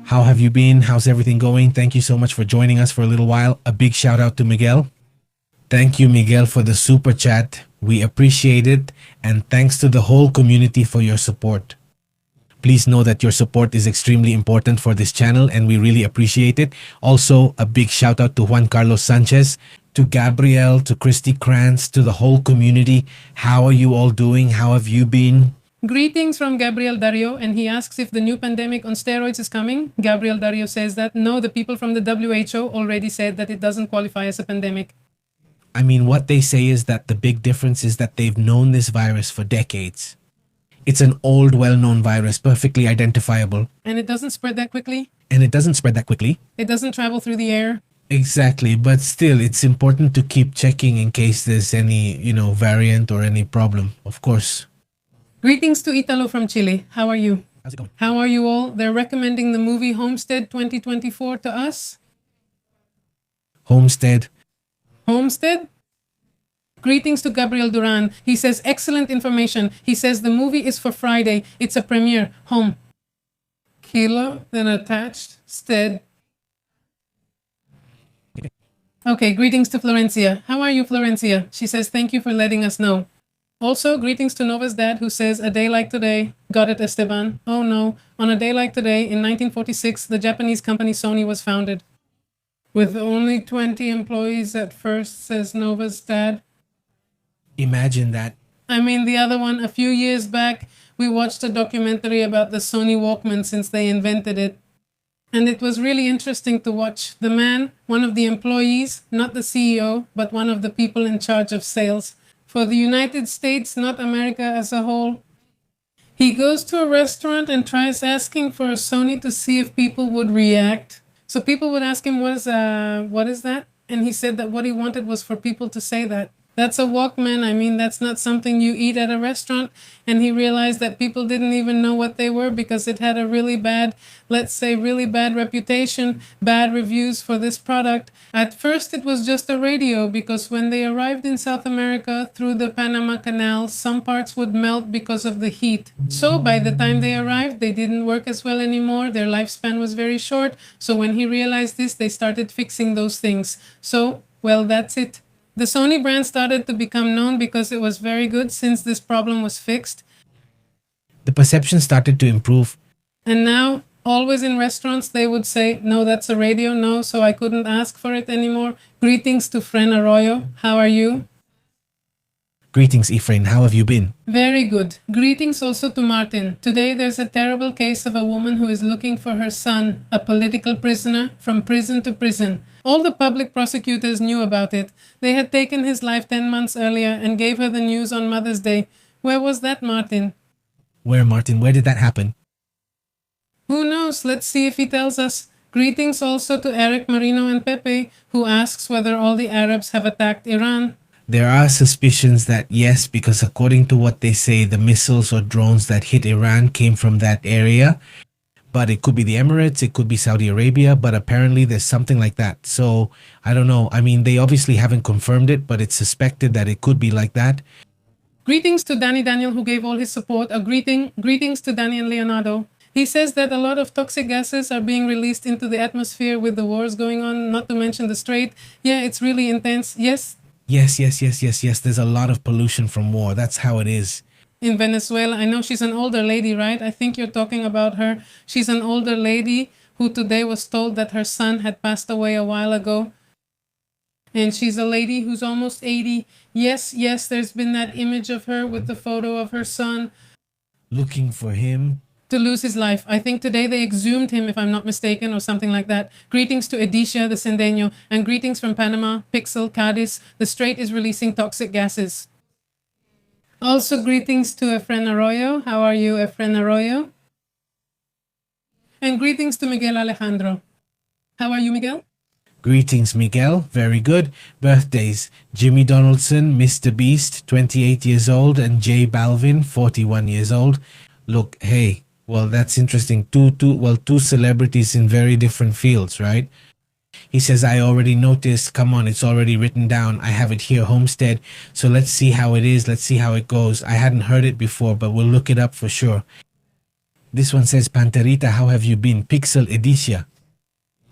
How have you been? How's everything going? Thank you so much for joining us for a little while. A big shout out to Miguel. Thank you, Miguel, for the super chat. We appreciate it. And thanks to the whole community for your support. Please know that your support is extremely important for this channel and we really appreciate it. Also, a big shout out to Juan Carlos Sanchez, to Gabriel, to Christy Krantz, to the whole community. How are you all doing? How have you been? Greetings from Gabriel Dario, and he asks if the new pandemic on steroids is coming. Gabriel Dario says that no, the people from the WHO already said that it doesn't qualify as a pandemic. I mean, what they say is that the big difference is that they've known this virus for decades. It's an old, well-known virus, perfectly identifiable. And it doesn't spread that quickly? And it doesn't spread that quickly. It doesn't travel through the air? Exactly, but still, it's important to keep checking in case there's any, variant or any problem, of course. Greetings to Italo from Chile. How are you? How's it going? How are you all? They're recommending the movie Homestead 2024 to us. Homestead. Homestead? Greetings to Gabriel Duran. He says, excellent information. He says the movie is for Friday. It's a premiere. Home. Kilo, then attached. Stead. Okay, greetings to Florencia. How are you, Florencia? She says, thank you for letting us know. Also, greetings to Nova's dad, who says, a day like today. Got it, Esteban. Oh no. On a day like today, in 1946, the Japanese company Sony was founded. With only 20 employees at first, says Nova's dad. Imagine that. I mean, the other one, a few years back, we watched a documentary about the Sony Walkman since they invented it. And it was really interesting to watch. The man, one of the employees, not the CEO, but one of the people in charge of sales for the United States, not America as a whole. He goes to a restaurant and tries asking for a Sony to see if people would react. So people would ask him, what is that? And he said that what he wanted was for people to say that. That's a Walkman. I mean, that's not something you eat at a restaurant. And he realized that people didn't even know what they were because it had a really bad, let's say, really bad reputation, bad reviews for this product. At first, it was just a radio because when they arrived in South America through the Panama Canal, some parts would melt because of the heat. So by the time they arrived, they didn't work as well anymore. Their lifespan was very short. So when he realized this, they started fixing those things. So, well, that's it. The Sony brand started to become known because it was very good since this problem was fixed. The perception started to improve. And now, always in restaurants, they would say, no, that's a radio, no, so I couldn't ask for it anymore. Greetings to Fren Arroyo. How are you? Greetings, Ephraim. How have you been? Very good. Greetings also to Martin. Today there's a terrible case of a woman who is looking for her son, a political prisoner, from prison to prison. All the public prosecutors knew about it. They had taken his life 10 months earlier and gave her the news on Mother's Day. Where was that, Martin? Where, Martin? Where did that happen? Who knows? Let's see if he tells us. Greetings also to Eric, Marino, and Pepe, who asks whether all the Arabs have attacked Iran. There are suspicions that yes, because according to what they say, the missiles or drones that hit Iran came from that area. But it could be the Emirates, it could be Saudi Arabia, but apparently there's something like that. So, I don't know. I mean, they obviously haven't confirmed it, but it's suspected that it could be like that. Greetings to Danny Daniel, who gave all his support. Greetings to Danny and Leonardo. He says that a lot of toxic gases are being released into the atmosphere with the wars going on, not to mention the Strait. Yeah, it's really intense. Yes. Yes. There's a lot of pollution from war. That's how it is. In Venezuela, I know she's an older lady, right? I think you're talking about her. She's an older lady who today was told that her son had passed away a while ago. And she's a lady who's almost 80. Yes, there's been that image of her with the photo of her son. Looking for him. To lose his life. I think today they exhumed him, if I'm not mistaken, or something like that. Greetings to Edicia, the Sendeño, and greetings from Panama, Pixel, Cadiz. The Strait is releasing toxic gases. Also, greetings to Efren Arroyo. How are you, Efren Arroyo? And greetings to Miguel Alejandro. How are you, Miguel? Greetings, Miguel. Very good. Birthdays. Jimmy Donaldson, Mr. Beast, 28 years old, and J Balvin, 41 years old. Look, hey, well, that's interesting. Two celebrities in very different fields, right? He says, I already noticed. Come on, it's already written down. I have it here, Homestead. So let's see how it is. Let's see how it goes. I hadn't heard it before, but we'll look it up for sure. This one says, Panterita, how have you been? Pixel Edicia.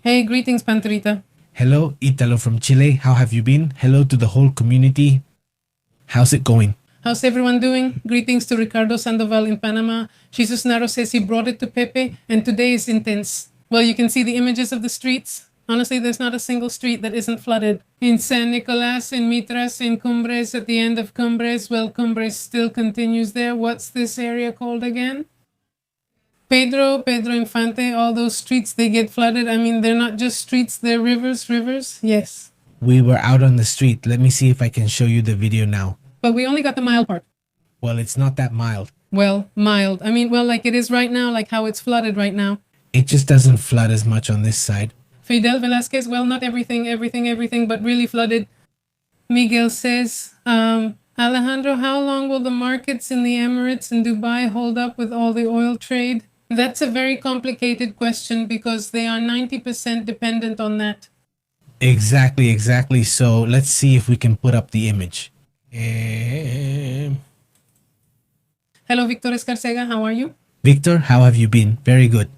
Hey, greetings, Panterita. Hello, Italo from Chile. How have you been? Hello to the whole community. How's it going? How's everyone doing? Greetings to Ricardo Sandoval in Panama. Jesus Naro says he brought it to Pepe, and today is intense. Well, you can see the images of the streets. Honestly, there's not a single street that isn't flooded. In San Nicolas, in Mitras, in Cumbres, at the end of Cumbres, well, Cumbres still continues there. What's this area called again? Pedro Infante, all those streets, they get flooded. I mean, they're not just streets, they're rivers. Yes. We were out on the street. Let me see if I can show you the video now. But we only got the mild part. Well, it's not that mild. Well, mild. I mean, well, like it is right now, like how it's flooded right now. It just doesn't flood as much on this side. Fidel Velasquez, well, not everything, but really flooded. Miguel says, Alejandro, how long will the markets in the Emirates and Dubai hold up with all the oil trade? That's a very complicated question because they are 90% dependent on that. Exactly. So let's see if we can put up the image. Hello, Victor Escarcega. How are you? Victor, how have you been? Very good.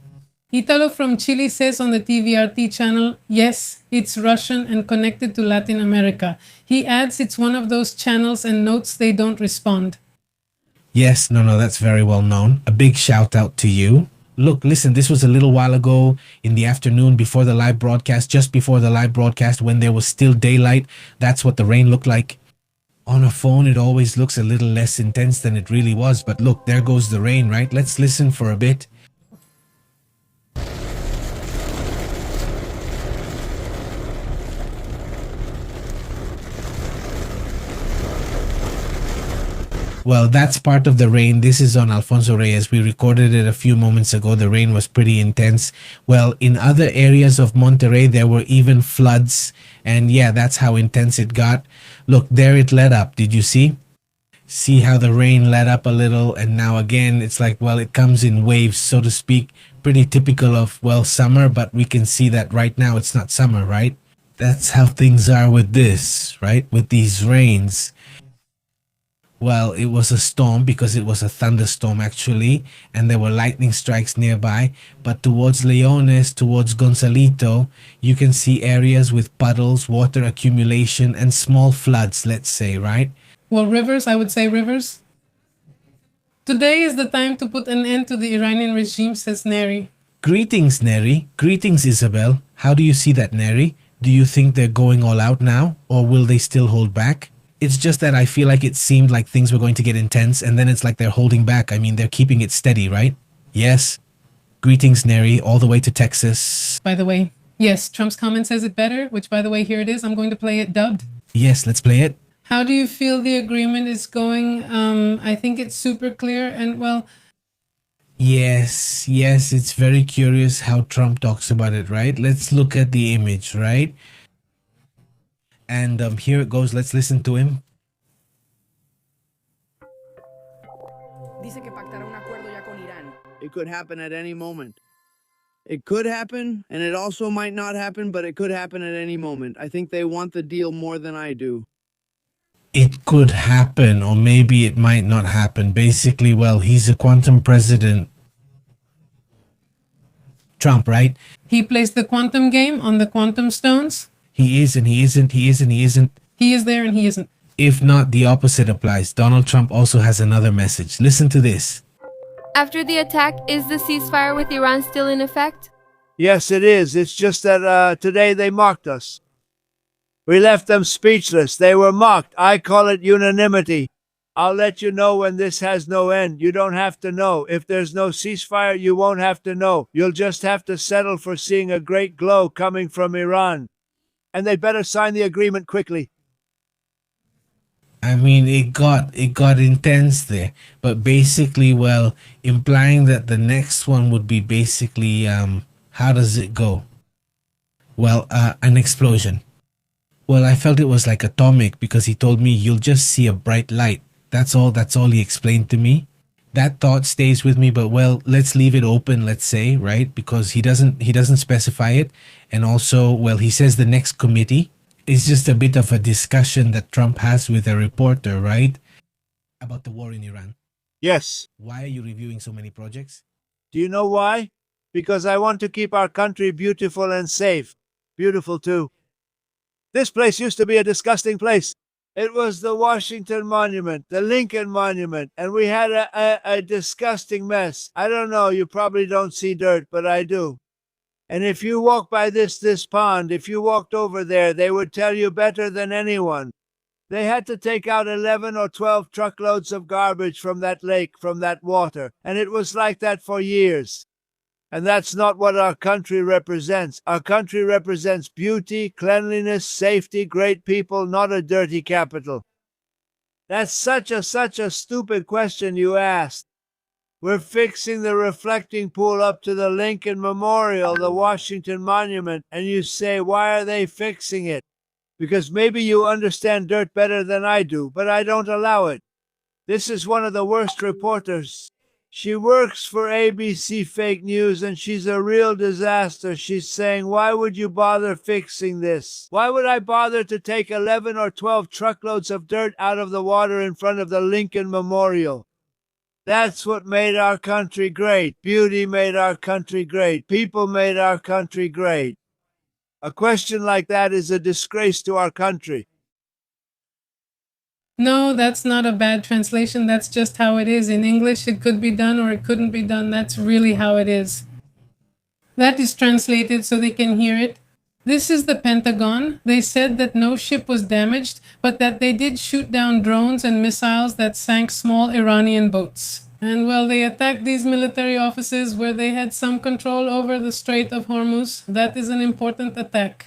Italo from Chile says on the TVRT channel, yes, it's Russian and connected to Latin America. He adds it's one of those channels and notes they don't respond. Yes, no, that's very well known. A big shout out to you. Look, listen, this was a little while ago in the afternoon before the live broadcast, just before the live broadcast when there was still daylight. That's what the rain looked like. On a phone, it always looks a little less intense than it really was. But look, there goes the rain, right? Let's listen for a bit. Well, that's part of the rain. This is on Alfonso Reyes. We recorded it a few moments ago. The rain was pretty intense. Well, in other areas of Monterrey, there were even floods. And yeah, that's how intense it got. Look, there it let up. Did you see? See how the rain let up a little, and now again it's like, well, it comes in waves, so to speak. Pretty typical of, well, summer, but we can see that right now it's not summer, right? That's how things are with this, right? With these rains. Well, it was a storm because it was a thunderstorm actually, and there were lightning strikes nearby. But towards Leones, towards Gonzalito, you can see areas with puddles, water accumulation, and small floods, let's say, right? Well, rivers, I would say rivers. Today is the time to put an end to the Iranian regime, says Neri. Greetings, Neri. Greetings, Isabel. How do you see that, Neri? Do you think they're going all out now, or will they still hold back? It's just that I feel like it seemed like things were going to get intense, and then it's like they're holding back. I mean, they're keeping it steady, right? Yes. Greetings, Neri, all the way to Texas. By the way, yes, Trump's comment says it better, which, by the way, here it is. I'm going to play it dubbed. Yes, let's play it. How do you feel the agreement is going? I think it's super clear, and well, Yes, it's very curious how Trump talks about it, right? Let's look at the image, right? And here it goes. Let's listen to him. Dice que pactará un acuerdo ya con Irán. It could happen at any moment. It could happen, and it also might not happen, but it could happen at any moment. I think they want the deal more than I do. It could happen, or maybe it might not happen. Basically, well, he's a quantum president. Trump, right? he plays the quantum game on the quantum stones. He is and he isn't, he is and he isn't. He is there and he isn't. If not, the opposite applies. Donald Trump also has another message. Listen to this. After the attack, is the ceasefire with Iran still in effect? Yes, it is. It's just that today they mocked us. We left them speechless. They were mocked. I call it unanimity. I'll let you know when this has no end. You don't have to know. If there's no ceasefire, you won't have to know. You'll just have to settle for seeing a great glow coming from Iran. And they'd better sign the agreement quickly. I mean, it got intense there, but basically, well, implying that the next one would be basically, how does it go? Well, an explosion. Well, I felt it was like atomic because he told me you'll just see a bright light. That's all he explained to me. That thought stays with me, but well, let's leave it open, let's say, right? Because he doesn't specify it. And also, well, he says the next committee is just a bit of a discussion that Trump has with a reporter, right? About the war in Iran. Yes. Why are you reviewing so many projects? Do you know why? Because I want to keep our country beautiful and safe. Beautiful, too. This place used to be a disgusting place. It was the Washington Monument, the Lincoln Monument, and we had a disgusting mess. I don't know, you probably don't see dirt, but I do. And if you walk by this pond, if you walked over there, they would tell you better than anyone. They had to take out 11 or 12 truckloads of garbage from that lake, from that water, and it was like that for years. And that's not what our country represents. Our country represents beauty, cleanliness, safety, great people, not a dirty capital. That's such a stupid question you asked. We're fixing the reflecting pool up to the Lincoln Memorial, the Washington Monument, and you say, why are they fixing it? Because maybe you understand dirt better than I do, but I don't allow it. This is one of the worst reporters. She works for ABC Fake News, and she's a real disaster. She's saying, why would you bother fixing this? Why would I bother to take 11 or 12 truckloads of dirt out of the water in front of the Lincoln Memorial? That's what made our country great. Beauty made our country great. People made our country great. A question like that is a disgrace to our country. No, that's not a bad translation. That's just how it is. In English, it could be done or it couldn't be done. That's really how it is. That is translated so they can hear it. This is the Pentagon. They said that no ship was damaged, but that they did shoot down drones and missiles that sank small Iranian boats. And well, they attacked these military offices where they had some control over the Strait of Hormuz. That is an important attack.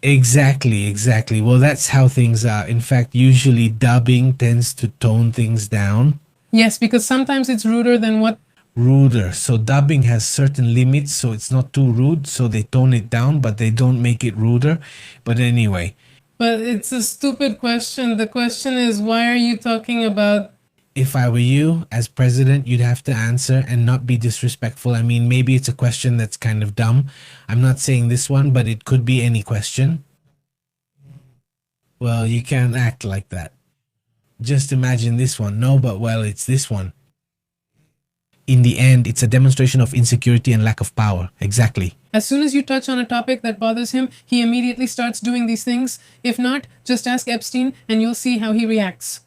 Exactly. Well, that's how things are. In fact, usually dubbing tends to tone things down. Yes, because sometimes it's ruder than what. Ruder. So dubbing has certain limits, so it's not too rude, so they tone it down, but they don't make it ruder. But anyway, But it's a stupid question. The question is, why are you talking about. if I were you as president, you'd have to answer and not be disrespectful. I mean, maybe it's a question that's kind of dumb. I'm not saying this one, but it could be any question. Well, you can't act like that. Just imagine this one. No, but well, it's this one. In the end, it's a demonstration of insecurity and lack of power. Exactly. As soon as you touch on a topic that bothers him, he immediately starts doing these things. If not, just ask Epstein and you'll see how he reacts.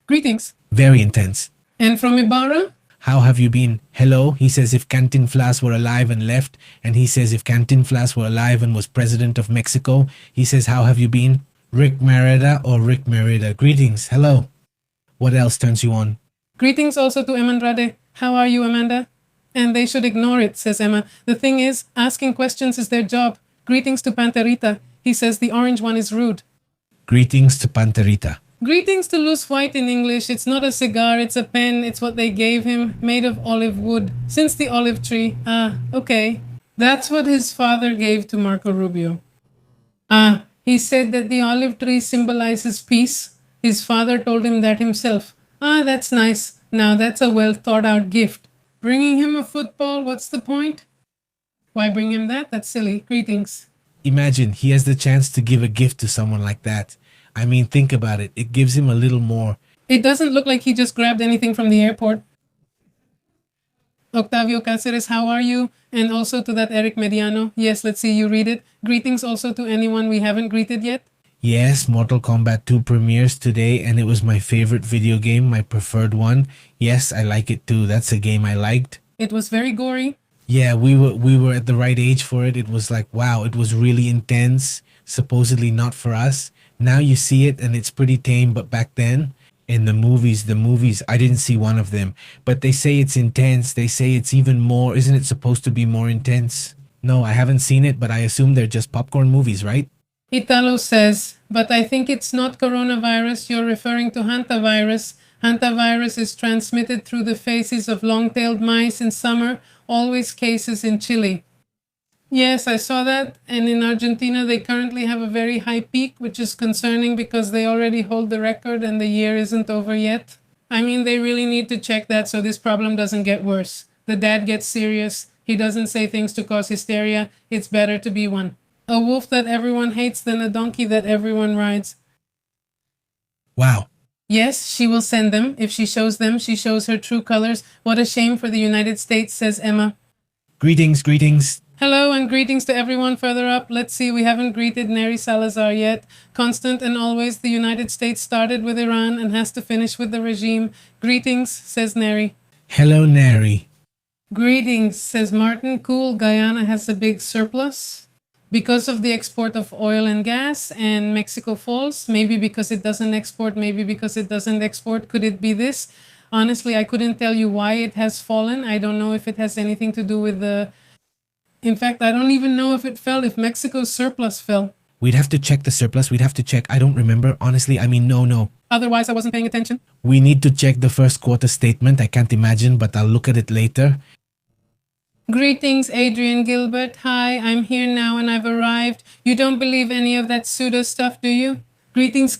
Greetings. Very intense. And from Ibarra? How have you been? Hello. He says if Cantinflas were alive and left, and he says if Cantinflas were alive and was president of Mexico, he says how have you been? Rick Merida or Rick Merida. Greetings. Hello. What else turns you on? Greetings also to Emma Andrade. How are you, Amanda? And they should ignore it, says Emma. The thing is, asking questions is their job. Greetings to Panterita. He says the orange one is rude. Greetings to Panterita. Greetings to Loose White in English. It's not a cigar, it's a pen. It's what they gave him, made of olive wood, since the olive tree. Ah, okay. That's what his father gave to Marco Rubio. Ah, he said that the olive tree symbolizes peace. His father told him that himself. Ah, that's nice. Now that's a well thought out gift. Bringing him a football, what's the point? Why bring him that? That's silly. Greetings. Imagine he has the chance to give a gift to someone like that. I mean, think about it. It gives him a little more. It doesn't look like he just grabbed anything from the airport. Octavio Cáceres, how are you? And also to that Eric Mediano. Yes, let's see you read it. Greetings also to anyone we haven't greeted yet. Yes, Mortal Kombat 2 premieres today, and it was my favorite video game, my preferred one. Yes, I like it too. That's a game I liked. It was very gory. Yeah, we were at the right age for it. It was like, wow, it was really intense. Supposedly not for us. Now you see it and it's pretty tame, but back then, in the movies, I didn't see one of them. But they say it's intense. They say it's even more. Isn't it supposed to be more intense? No, I haven't seen it, but I assume they're just popcorn movies, right? Italo says, but I think it's not coronavirus. You're referring to hantavirus. Hantavirus is transmitted through the faces of long-tailed mice in summer, always cases in Chile. Yes, I saw that. And in Argentina, they currently have a very high peak, which is concerning because they already hold the record and the year isn't over yet. I mean, they really need to check that so this problem doesn't get worse. The dad gets serious. He doesn't say things to cause hysteria. It's better to be one. A wolf that everyone hates than a donkey that everyone rides. Wow. Yes, she will send them. If she shows them, she shows her true colors. What a shame for the United States, says Emma. Greetings. Hello and greetings to everyone further up. Let's see, we haven't greeted Neri Salazar yet. Constant and always, the United States started with Iran and has to finish with the regime. Greetings, says Neri. Hello, Neri. Greetings, says Martin. Cool, Guyana has a big surplus because of the export of oil and gas, and Mexico falls. Maybe because it doesn't export, maybe because it doesn't export. Could it be this? Honestly, I couldn't tell you why it has fallen. I don't know if it has anything to do with the... In fact, I don't even know if it fell, if Mexico's surplus fell. We'd have to check the surplus. We'd have to check. I don't remember. Honestly, I mean, no. Otherwise, I wasn't paying attention. We need to check the first quarter statement. I can't imagine, but I'll look at it later. Greetings, Adrian Gilbert. Hi, I'm here now and I've arrived. You don't believe any of that pseudo stuff, do you? Greetings,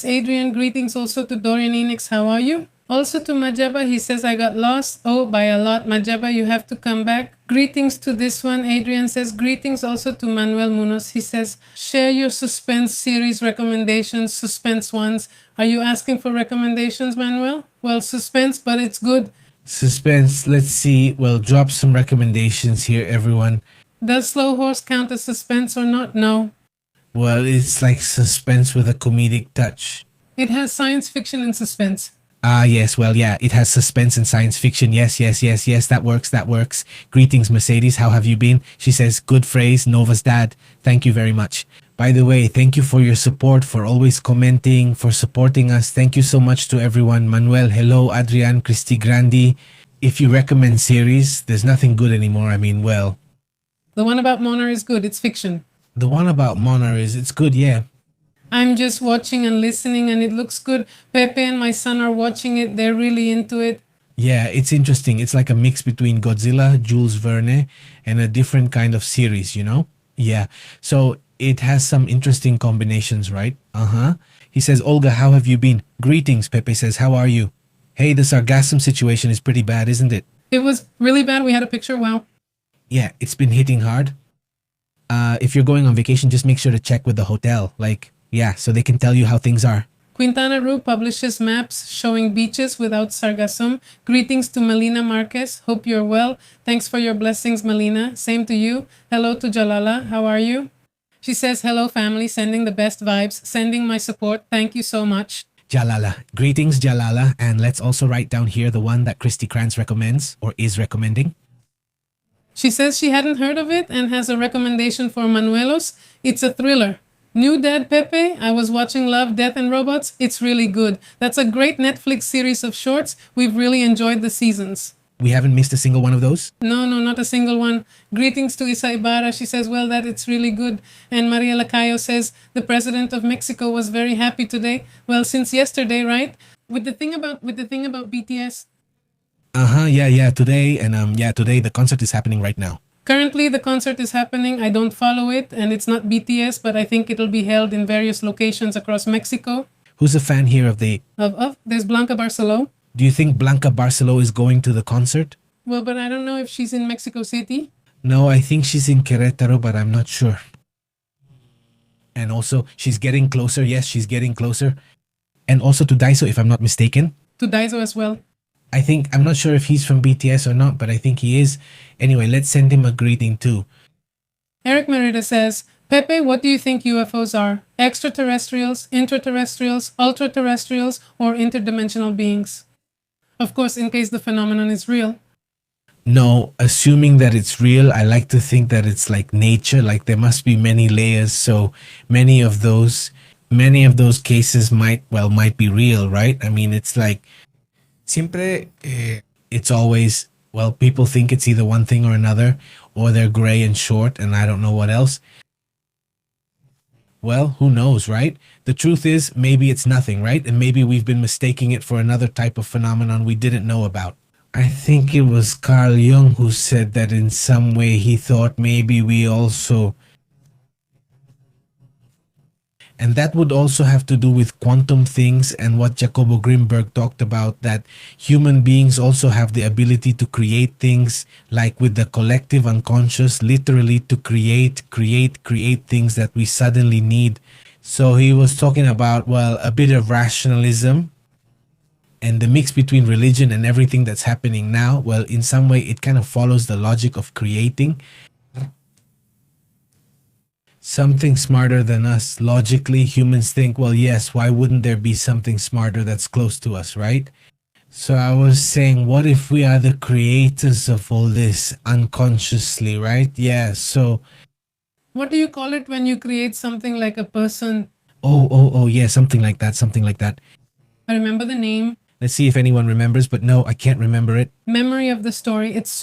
Adrian. Greetings also to Dorian Enix. How are you? Also to Majaba, he says, I got lost. Oh, by a lot. Majaba, you have to come back. Greetings to this one. Adrian says, greetings also to Manuel Munoz. He says, share your suspense series recommendations, suspense ones. Are you asking for recommendations, Manuel? Well, suspense, but it's good. Suspense, let's see. Well, drop some recommendations here, everyone. Does Slow Horse count as suspense or not? No. Well, it's like suspense with a comedic touch. It has science fiction and suspense. Yes, well, yeah, it has suspense and science fiction. Yes, that works. Greetings, Mercedes, how have you been? She says, good phrase, Nova's dad. Thank you very much. By the way, thank you for your support, for always commenting, for supporting us. Thank you so much to everyone. Manuel, hello, Adrian, Christy Grandi. If you recommend series, there's nothing good anymore. I mean, well. The one about Mona is good. It's fiction. The one about Monar it's good, yeah. I'm just watching and listening, and it looks good. Pepe and my son are watching it. They're really into it. Yeah, it's interesting. It's like a mix between Godzilla, Jules Verne, and a different kind of series, you know? Yeah. So it has some interesting combinations, right? Uh-huh. He says, Olga, how have you been? Greetings, Pepe says, how are you? Hey, the sargassum situation is pretty bad, isn't it? It was really bad. We had a picture. Wow. Yeah, it's been hitting hard. If you're going on vacation, just make sure to check with the hotel. Like, yeah, so they can tell you how things are. Quintana Roo publishes maps showing beaches without sargassum. Greetings to Melina Marquez. Hope you're well. Thanks for your blessings, Melina. Same to you. Hello to Jalala. How are you? She says, hello, family. Sending the best vibes. Sending my support. Thank you so much. Jalala. Greetings, Jalala. And let's also write down here the one that Christy Kranz recommends or is recommending. She says she hadn't heard of it and has a recommendation for Manuelos. It's a thriller. New Dad Pepe, I was watching Love, Death and Robots. It's really good. That's a great Netflix series of shorts. We've really enjoyed the seasons. We haven't missed a single one of those? No, not a single one. Greetings to Isa Ibarra. She says, well, that it's really good. And Maria Lacayo says, the president of Mexico was very happy today. Well, since yesterday, right? With the thing about BTS. Yeah, today. And today the concert is happening right now. Currently, the concert is happening. I don't follow it, and it's not BTS, but I think it'll be held in various locations across Mexico. Who's a fan here of the... There's Blanca Barceló. Do you think Blanca Barceló is going to the concert? Well, but I don't know if she's in Mexico City. No, I think she's in Querétaro, but I'm not sure. And also, she's getting closer. Yes, she's getting closer. And also to Daiso, if I'm not mistaken. To Daiso as well. I'm not sure if he's from BTS or not, but I think he is. Anyway, let's send him a greeting too. Eric Merida says, Pepe, what do you think UFOs are? Extraterrestrials, interterrestrials, ultraterrestrials, or interdimensional beings? Of course, in case the phenomenon is real. No, assuming that it's real, I like to think that it's like nature, like there must be many layers. So many of those cases might be real, right? I mean, it's like, siempre, it's always, well, people think it's either one thing or another, or they're gray and short, and I don't know what else. Well, who knows, right? The truth is, maybe it's nothing, right? And maybe we've been mistaking it for another type of phenomenon we didn't know about. I think it was Carl Jung who said that in some way he thought maybe we also... And that would also have to do with quantum things and what Jacobo Grimberg talked about, that human beings also have the ability to create things, like with the collective unconscious, literally to create things that we suddenly need. So he was talking about, well, a bit of rationalism and the mix between religion and everything that's happening now. Well, in some way, it kind of follows the logic of creating something smarter than us. Logically, humans think, well, yes, why wouldn't there be something smarter that's close to us, right? So I was saying, what if we are the creators of all this unconsciously, right? Yeah, so... What do you call it when you create something like a person? Oh, yeah, something like that. I remember the name. Let's see if anyone remembers, but no, I can't remember it. Memory of the story. It's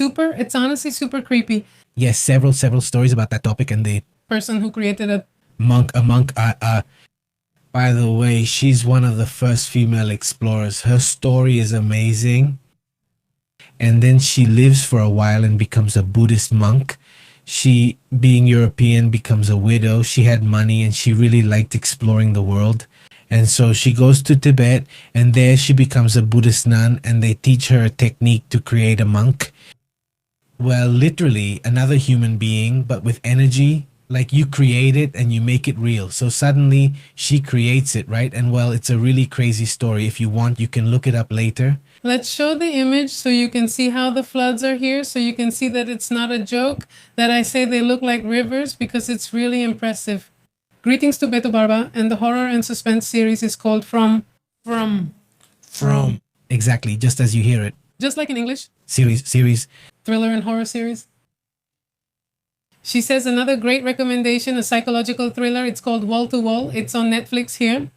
honestly super creepy. Yes, several stories about that topic, and the person who created a monk. By the way, she's one of the first female explorers. Her story is amazing. And then she lives for a while and becomes a Buddhist monk. She, being European, becomes a widow. She had money and she really liked exploring the world. And so she goes to Tibet, and there she becomes a Buddhist nun, and they teach her a technique to create a monk. Well, literally another human being, but with energy. Like you create it and you make it real. So suddenly she creates it, right? And well, it's a really crazy story. If you want, you can look it up later. Let's show the image so you can see how the floods are here. So you can see that it's not a joke, that I say they look like rivers, because it's really impressive. Greetings to Beto Barba, and the horror and suspense series is called From. Exactly, just as you hear it. Just like in English. Series. Thriller and horror series. She says another great recommendation, a psychological thriller. It's called Wall to Wall. It's on Netflix here.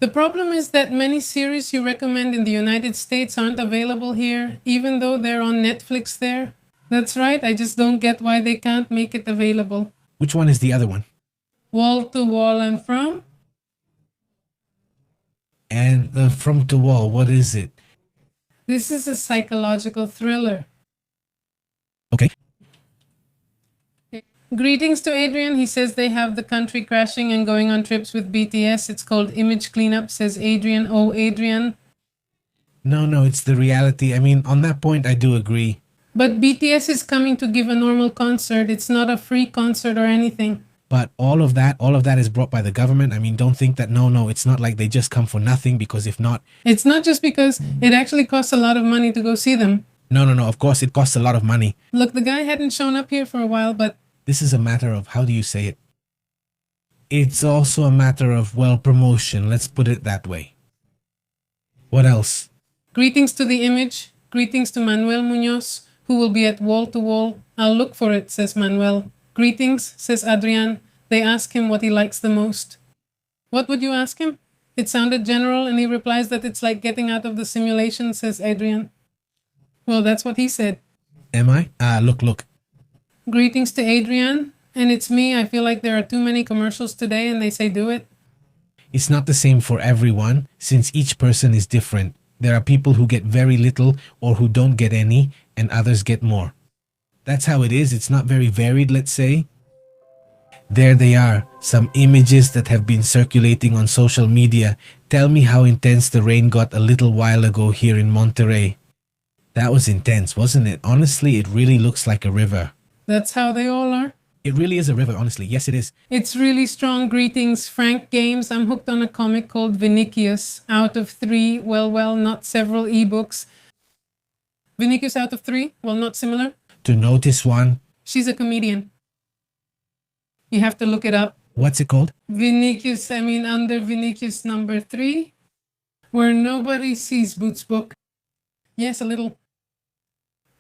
The problem is that many series you recommend in the United States aren't available here, even though they're on Netflix there. That's right. I just don't get why they can't make it available. Which one is the other one? Wall to wall and from. And from to wall, what is it? This is a psychological thriller. Okay. Greetings to Adrian. He says they have the country crashing and going on trips with BTS. It's called image cleanup, says Adrian. Oh, Adrian. No, it's the reality. I mean, on that point, I do agree. But BTS is coming to give a normal concert. It's not a free concert or anything. But all of that is brought by the government. I mean, don't think that, no, it's not like they just come for nothing, because if not, It's not just because it actually costs a lot of money to go see them. no, of course, it costs a lot of money. Look, the guy hadn't shown up here for a while, but This is a matter of, how do you say it? It's also a matter of, well, promotion. Let's put it that way. What else? greetings to the image. Greetings to Manuel Munoz, who will be at Wall to Wall. I'll look for it, says Manuel. Greetings, says Adrian. They ask him what he likes the most. What would you ask him? It sounded general, and he replies that it's like getting out of the simulation, says Adrian. Well, that's what he said. Am I? Look. Greetings to Adrian. And it's me. I feel like there are too many commercials today, and they say do it. It's not the same for everyone, since each person is different. There are people who get very little or who don't get any, and others get more. That's how it is. It's not very varied, let's say. There they are, some images that have been circulating on social media. Tell me how intense the rain got a little while ago here in Monterrey. That was intense, wasn't it? Honestly, it really looks like a river. That's how they all are. It really is a river, honestly. Yes, it is. It's really strong. Greetings, Frank Games. I'm hooked on a comic called Vinicius. Out of 3, well, not several ebooks. Vinicius out of 3, well, not similar. To notice one, She's a comedian. You have to look it up. what's it called? Vinicius, under Vinicius number 3, where nobody sees Boots' book. Yes, a little.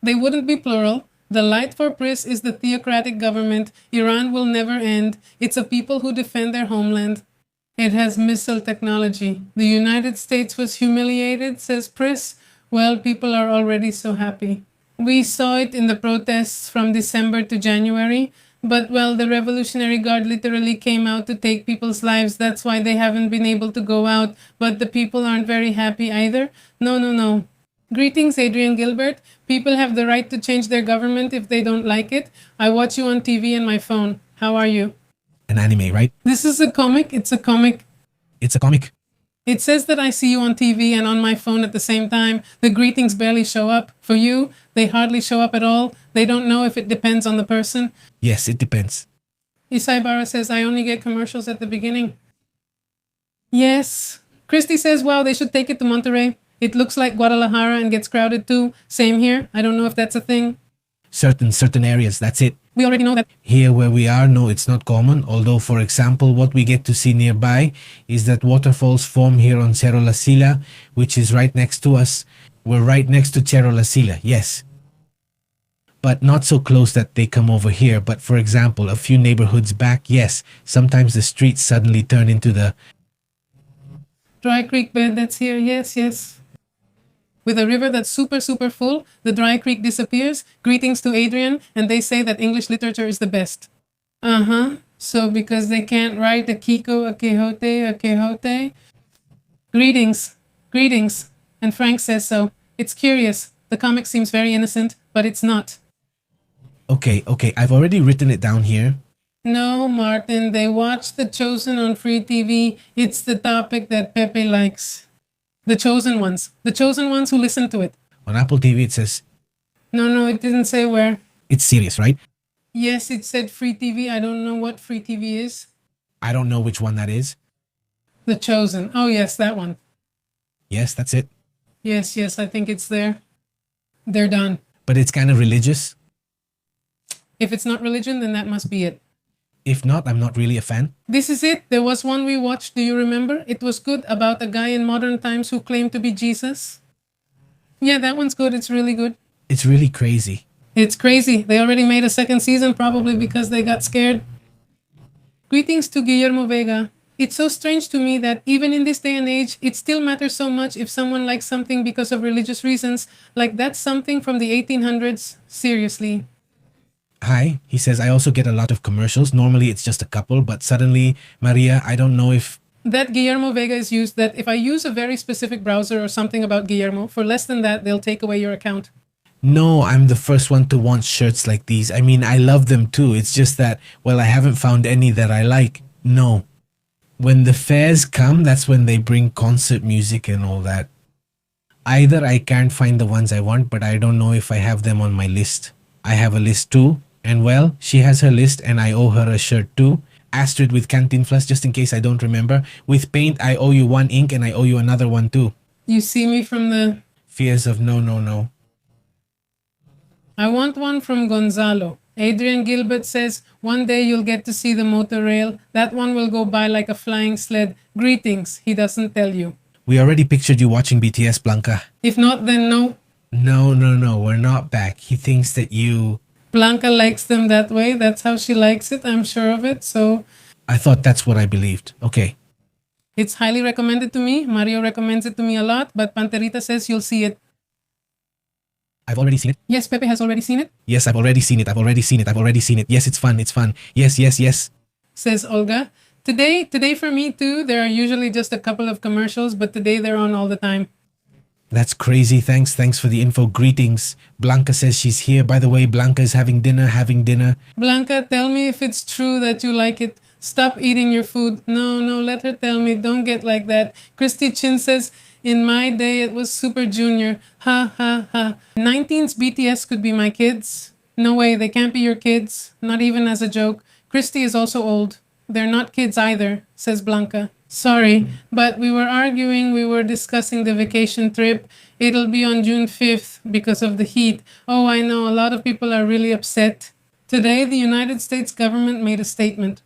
They wouldn't be plural. The light for Pris is the theocratic government. Iran will never end. It's a people who defend their homeland. It has missile technology. The United States was humiliated, says Pris. Well, people are already so happy. We saw it in the protests from December to January. But, well, the Revolutionary Guard literally came out to take people's lives. That's why they haven't been able to go out. But the people aren't very happy either. No. Greetings, Adrian Gilbert. People have the right to change their government if they don't like it. I watch you on TV and my phone. How are you? An anime, right? This is a comic. It's a comic. It's a comic. It says that I see you on TV and on my phone at the same time. The greetings barely show up. For you, they hardly show up at all. They don't know if it depends on the person. Yes, it depends. Isai Barra says, I only get commercials at the beginning. Yes. Christy says, wow, they should take it to Monterrey. It looks like Guadalajara and gets crowded too. Same here. I don't know if that's a thing. Certain areas, that's it. We already know that. Here where we are, no, it's not common. Although, for example, what we get to see nearby is that waterfalls form here on Cerro La Silla, which is right next to us. We're right next to Cerro La Silla, yes. But not so close that they come over here. But for example, a few neighborhoods back, yes, sometimes the streets suddenly turn into the Dry Creek bed that's here. Yes. With a river that's super full, the Dry Creek disappears. Greetings to Adrian, and they say that English literature is the best. So because they can't write a Kiko, a Quixote. Greetings. And Frank says so. It's curious. The comic seems very innocent, but it's not. Okay, I've already written it down here. No, Martin, they watch The Chosen on free TV. It's the topic that Pepe likes. The chosen ones who listen to it. On Apple TV it says, No, it didn't say where. it's serious, right? Yes, it said free TV. I don't know what free TV is. I don't know which one that is. The Chosen. Oh, yes, that one. Yes, that's it. Yes, I think it's there. They're done. But it's kind of religious. If it's not religion, then that must be it. If not, I'm not really a fan. This is it. There was one we watched. Do you remember? It was good, about a guy in modern times who claimed to be Jesus. Yeah, that one's good. It's really good. It's really crazy. It's crazy. They already made a second season, probably because they got scared. Greetings to Guillermo Vega. It's so strange to me that even in this day and age, it still matters so much if someone likes something because of religious reasons. Like that's something from the 1800s. Seriously. Hi, he says, I also get a lot of commercials. Normally it's just a couple, but suddenly, Maria, I don't know if. That Guillermo Vega is used, that if I use a very specific browser or something about Guillermo, for less than that, they'll take away your account. No, I'm the first one to want shirts like these. I mean, I love them too. It's just that, well, I haven't found any that I like. No. When the fairs come, that's when they bring concert music and all that. Either I can't find the ones I want, but I don't know if I have them on my list. I have a list too, and well, she has her list and I owe her a shirt too. Asterisk with Cantinflas, just in case I don't remember. With paint, I owe you one ink and I owe you another one too. You see me from the... Fears of no. I want one from Gonzalo. Adrian Gilbert says, one day you'll get to see the monorail. That one will go by like a flying sled. Greetings, he doesn't tell you. We already pictured you watching BTS, Blanca. If not, then no. No, we're not back. He thinks that you... Blanca likes them that way. That's how she likes it. I'm sure of it. So I thought that's what I believed. Okay. it's highly recommended to me. Mario recommends it to me a lot, but Panterita says you'll see it. I've already seen it. Yes, Pepe has already seen it, Yes, I've already seen it. Yes, it's fun. Yes. says Olga. Today for me too, there are usually just a couple of commercials, but today they're on all the time. That's crazy. Thanks for the info. Greetings. Blanca says she's here. By the way, Blanca is having dinner. Blanca, tell me if it's true that you like it. Stop eating your food. No, let her tell me. Don't get like that. Christy Chin says, in my day, it was Super Junior. Ha, ha, ha. 19's BTS could be my kids. No way, they can't be your kids. Not even as a joke. Christy is also old. They're not kids either, says Blanca. Sorry, but we were discussing the vacation trip. It'll be on June 5th because of the heat. Oh, I know, a lot of people are really upset. Today, the United States government made a statement.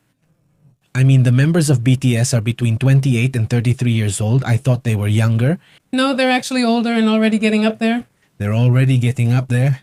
I mean, the members of BTS are between 28 and 33 years old. I thought they were younger. No, they're actually older and already getting up there. They're already getting up there.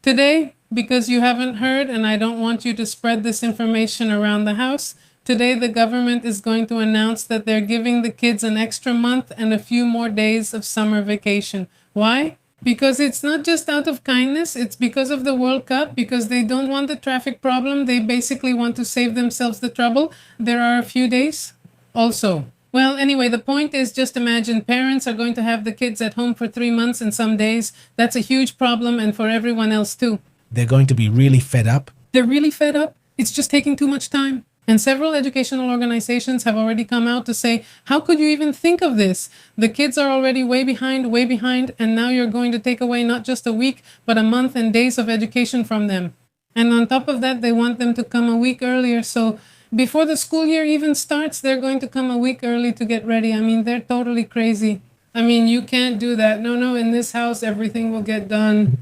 Today, because you haven't heard and I don't want you to spread this information around the house, today the government is going to announce that they're giving the kids an extra month and a few more days of summer vacation. Why? Because it's not just out of kindness, it's because of the World Cup, because they don't want the traffic problem. They basically want to save themselves the trouble. There are a few days also. Well, anyway, the point is, just imagine parents are going to have the kids at home for 3 months and some days. That's a huge problem, and for everyone else too. They're going to be really fed up. They're really fed up. It's just taking too much time. And several educational organizations have already come out to say, how could you even think of this? The kids are already way behind, and now you're going to take away not just a week, but a month and days of education from them. And on top of that, they want them to come a week earlier. So before the school year even starts, they're going to come a week early to get ready. I mean, they're totally crazy. I mean, you can't do that. No, in this house, everything will get done.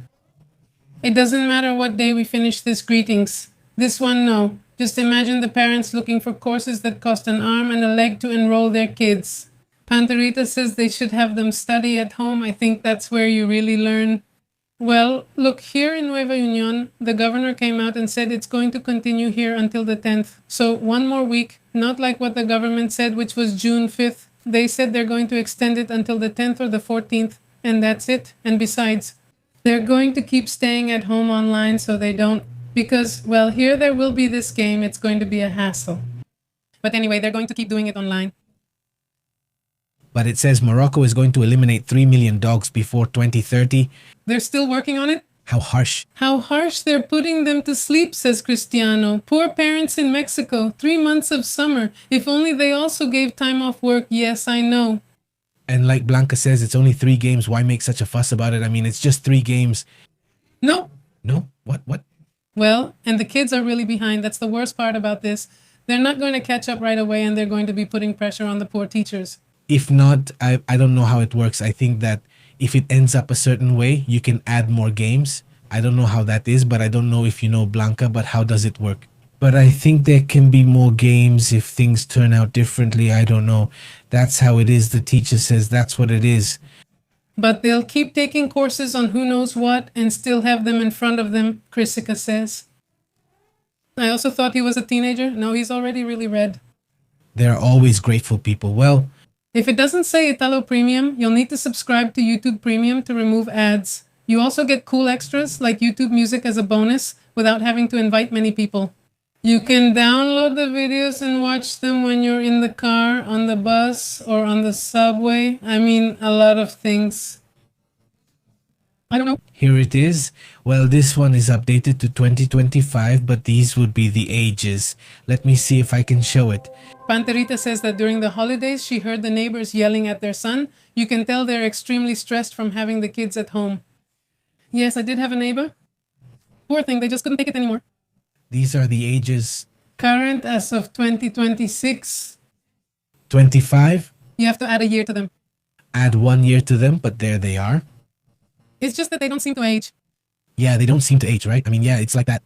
It doesn't matter what day we finish this greetings. This one, no. Just imagine the parents looking for courses that cost an arm and a leg to enroll their kids. Panterita says they should have them study at home. I think that's where you really learn. Well, look, here in Nueva Union, the governor came out and said it's going to continue here until the 10th. So 1 more week, not like what the government said, which was June 5th. They said they're going to extend it until the 10th or the 14th, and that's it. And besides, they're going to keep staying at home online so they don't. Because, well, here there will be this game. It's going to be a hassle. But anyway, they're going to keep doing it online. But it says Morocco is going to eliminate 3 million dogs before 2030. They're still working on it? How harsh. How harsh they're putting them to sleep, says Cristiano. Poor parents in Mexico. 3 months of summer. If only they also gave time off work. Yes, I know. And like Blanca says, it's only 3 games. Why make such a fuss about it? I mean, it's just 3 games. No. No? What? Well, and the kids are really behind. That's the worst part about this. They're not going to catch up right away, and they're going to be putting pressure on the poor teachers. If not, I don't know how it works. I think that if it ends up a certain way, you can add more games. I don't know how that is, but I don't know if you know Blanca, but how does it work? But I think there can be more games if things turn out differently. I don't know. That's how it is. The teacher says that's what it is. But they'll keep taking courses on who knows what and still have them in front of them, Chrisica says. I also thought he was a teenager. No, he's already really red. There are always grateful people. Well, if it doesn't say Italo Premium, you'll need to subscribe to YouTube Premium to remove ads. You also get cool extras like YouTube Music as a bonus without having to invite many people. You can download the videos and watch them when you're in the car, on the bus, or on the subway. I mean, a lot of things. I don't know. Here it is. Well, this one is updated to 2025, but these would be the ages. Let me see if I can show it. Panterita says that during the holidays, she heard the neighbors yelling at their son. You can tell they're extremely stressed from having the kids at home. Yes, I did have a neighbor. Poor thing, they just couldn't take it anymore. These are the ages. Current as of 2026. 25. You have to add a year to them. Add 1 year to them, but there they are. It's just that they don't seem to age. Yeah, they don't seem to age, right? I mean, yeah, it's like that.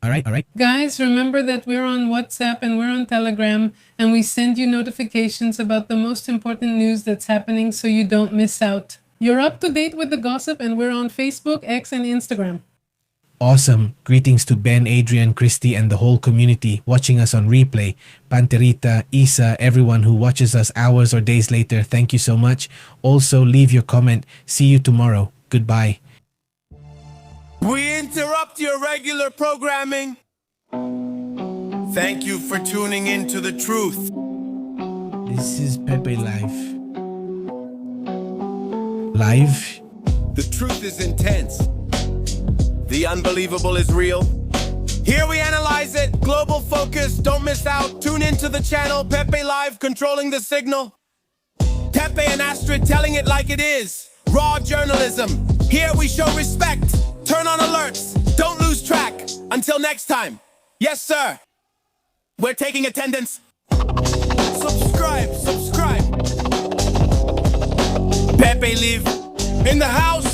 All right. Guys, remember that we're on WhatsApp and we're on Telegram, and we send you notifications about the most important news that's happening so you don't miss out. You're up to date with the gossip, and we're on Facebook, X, and Instagram. Awesome. Greetings to Ben, Adrian, Christy, and the whole community watching us on replay. Panterita, Isa, everyone who watches us hours or days later, thank you so much. Also, leave your comment. See you tomorrow. Goodbye. We interrupt your regular programming. Thank you for tuning in to the truth. This is Pepe Live. Live? The truth is intense. The unbelievable is real. Here we analyze it. Global focus. Don't miss out. Tune into the channel. Pepe Live, controlling the signal. Pepe and Astrid telling it like it is. Raw journalism. Here we show respect. Turn on alerts. Don't lose track. Until next time. Yes, sir. We're taking attendance. Subscribe. Pepe Live in the house.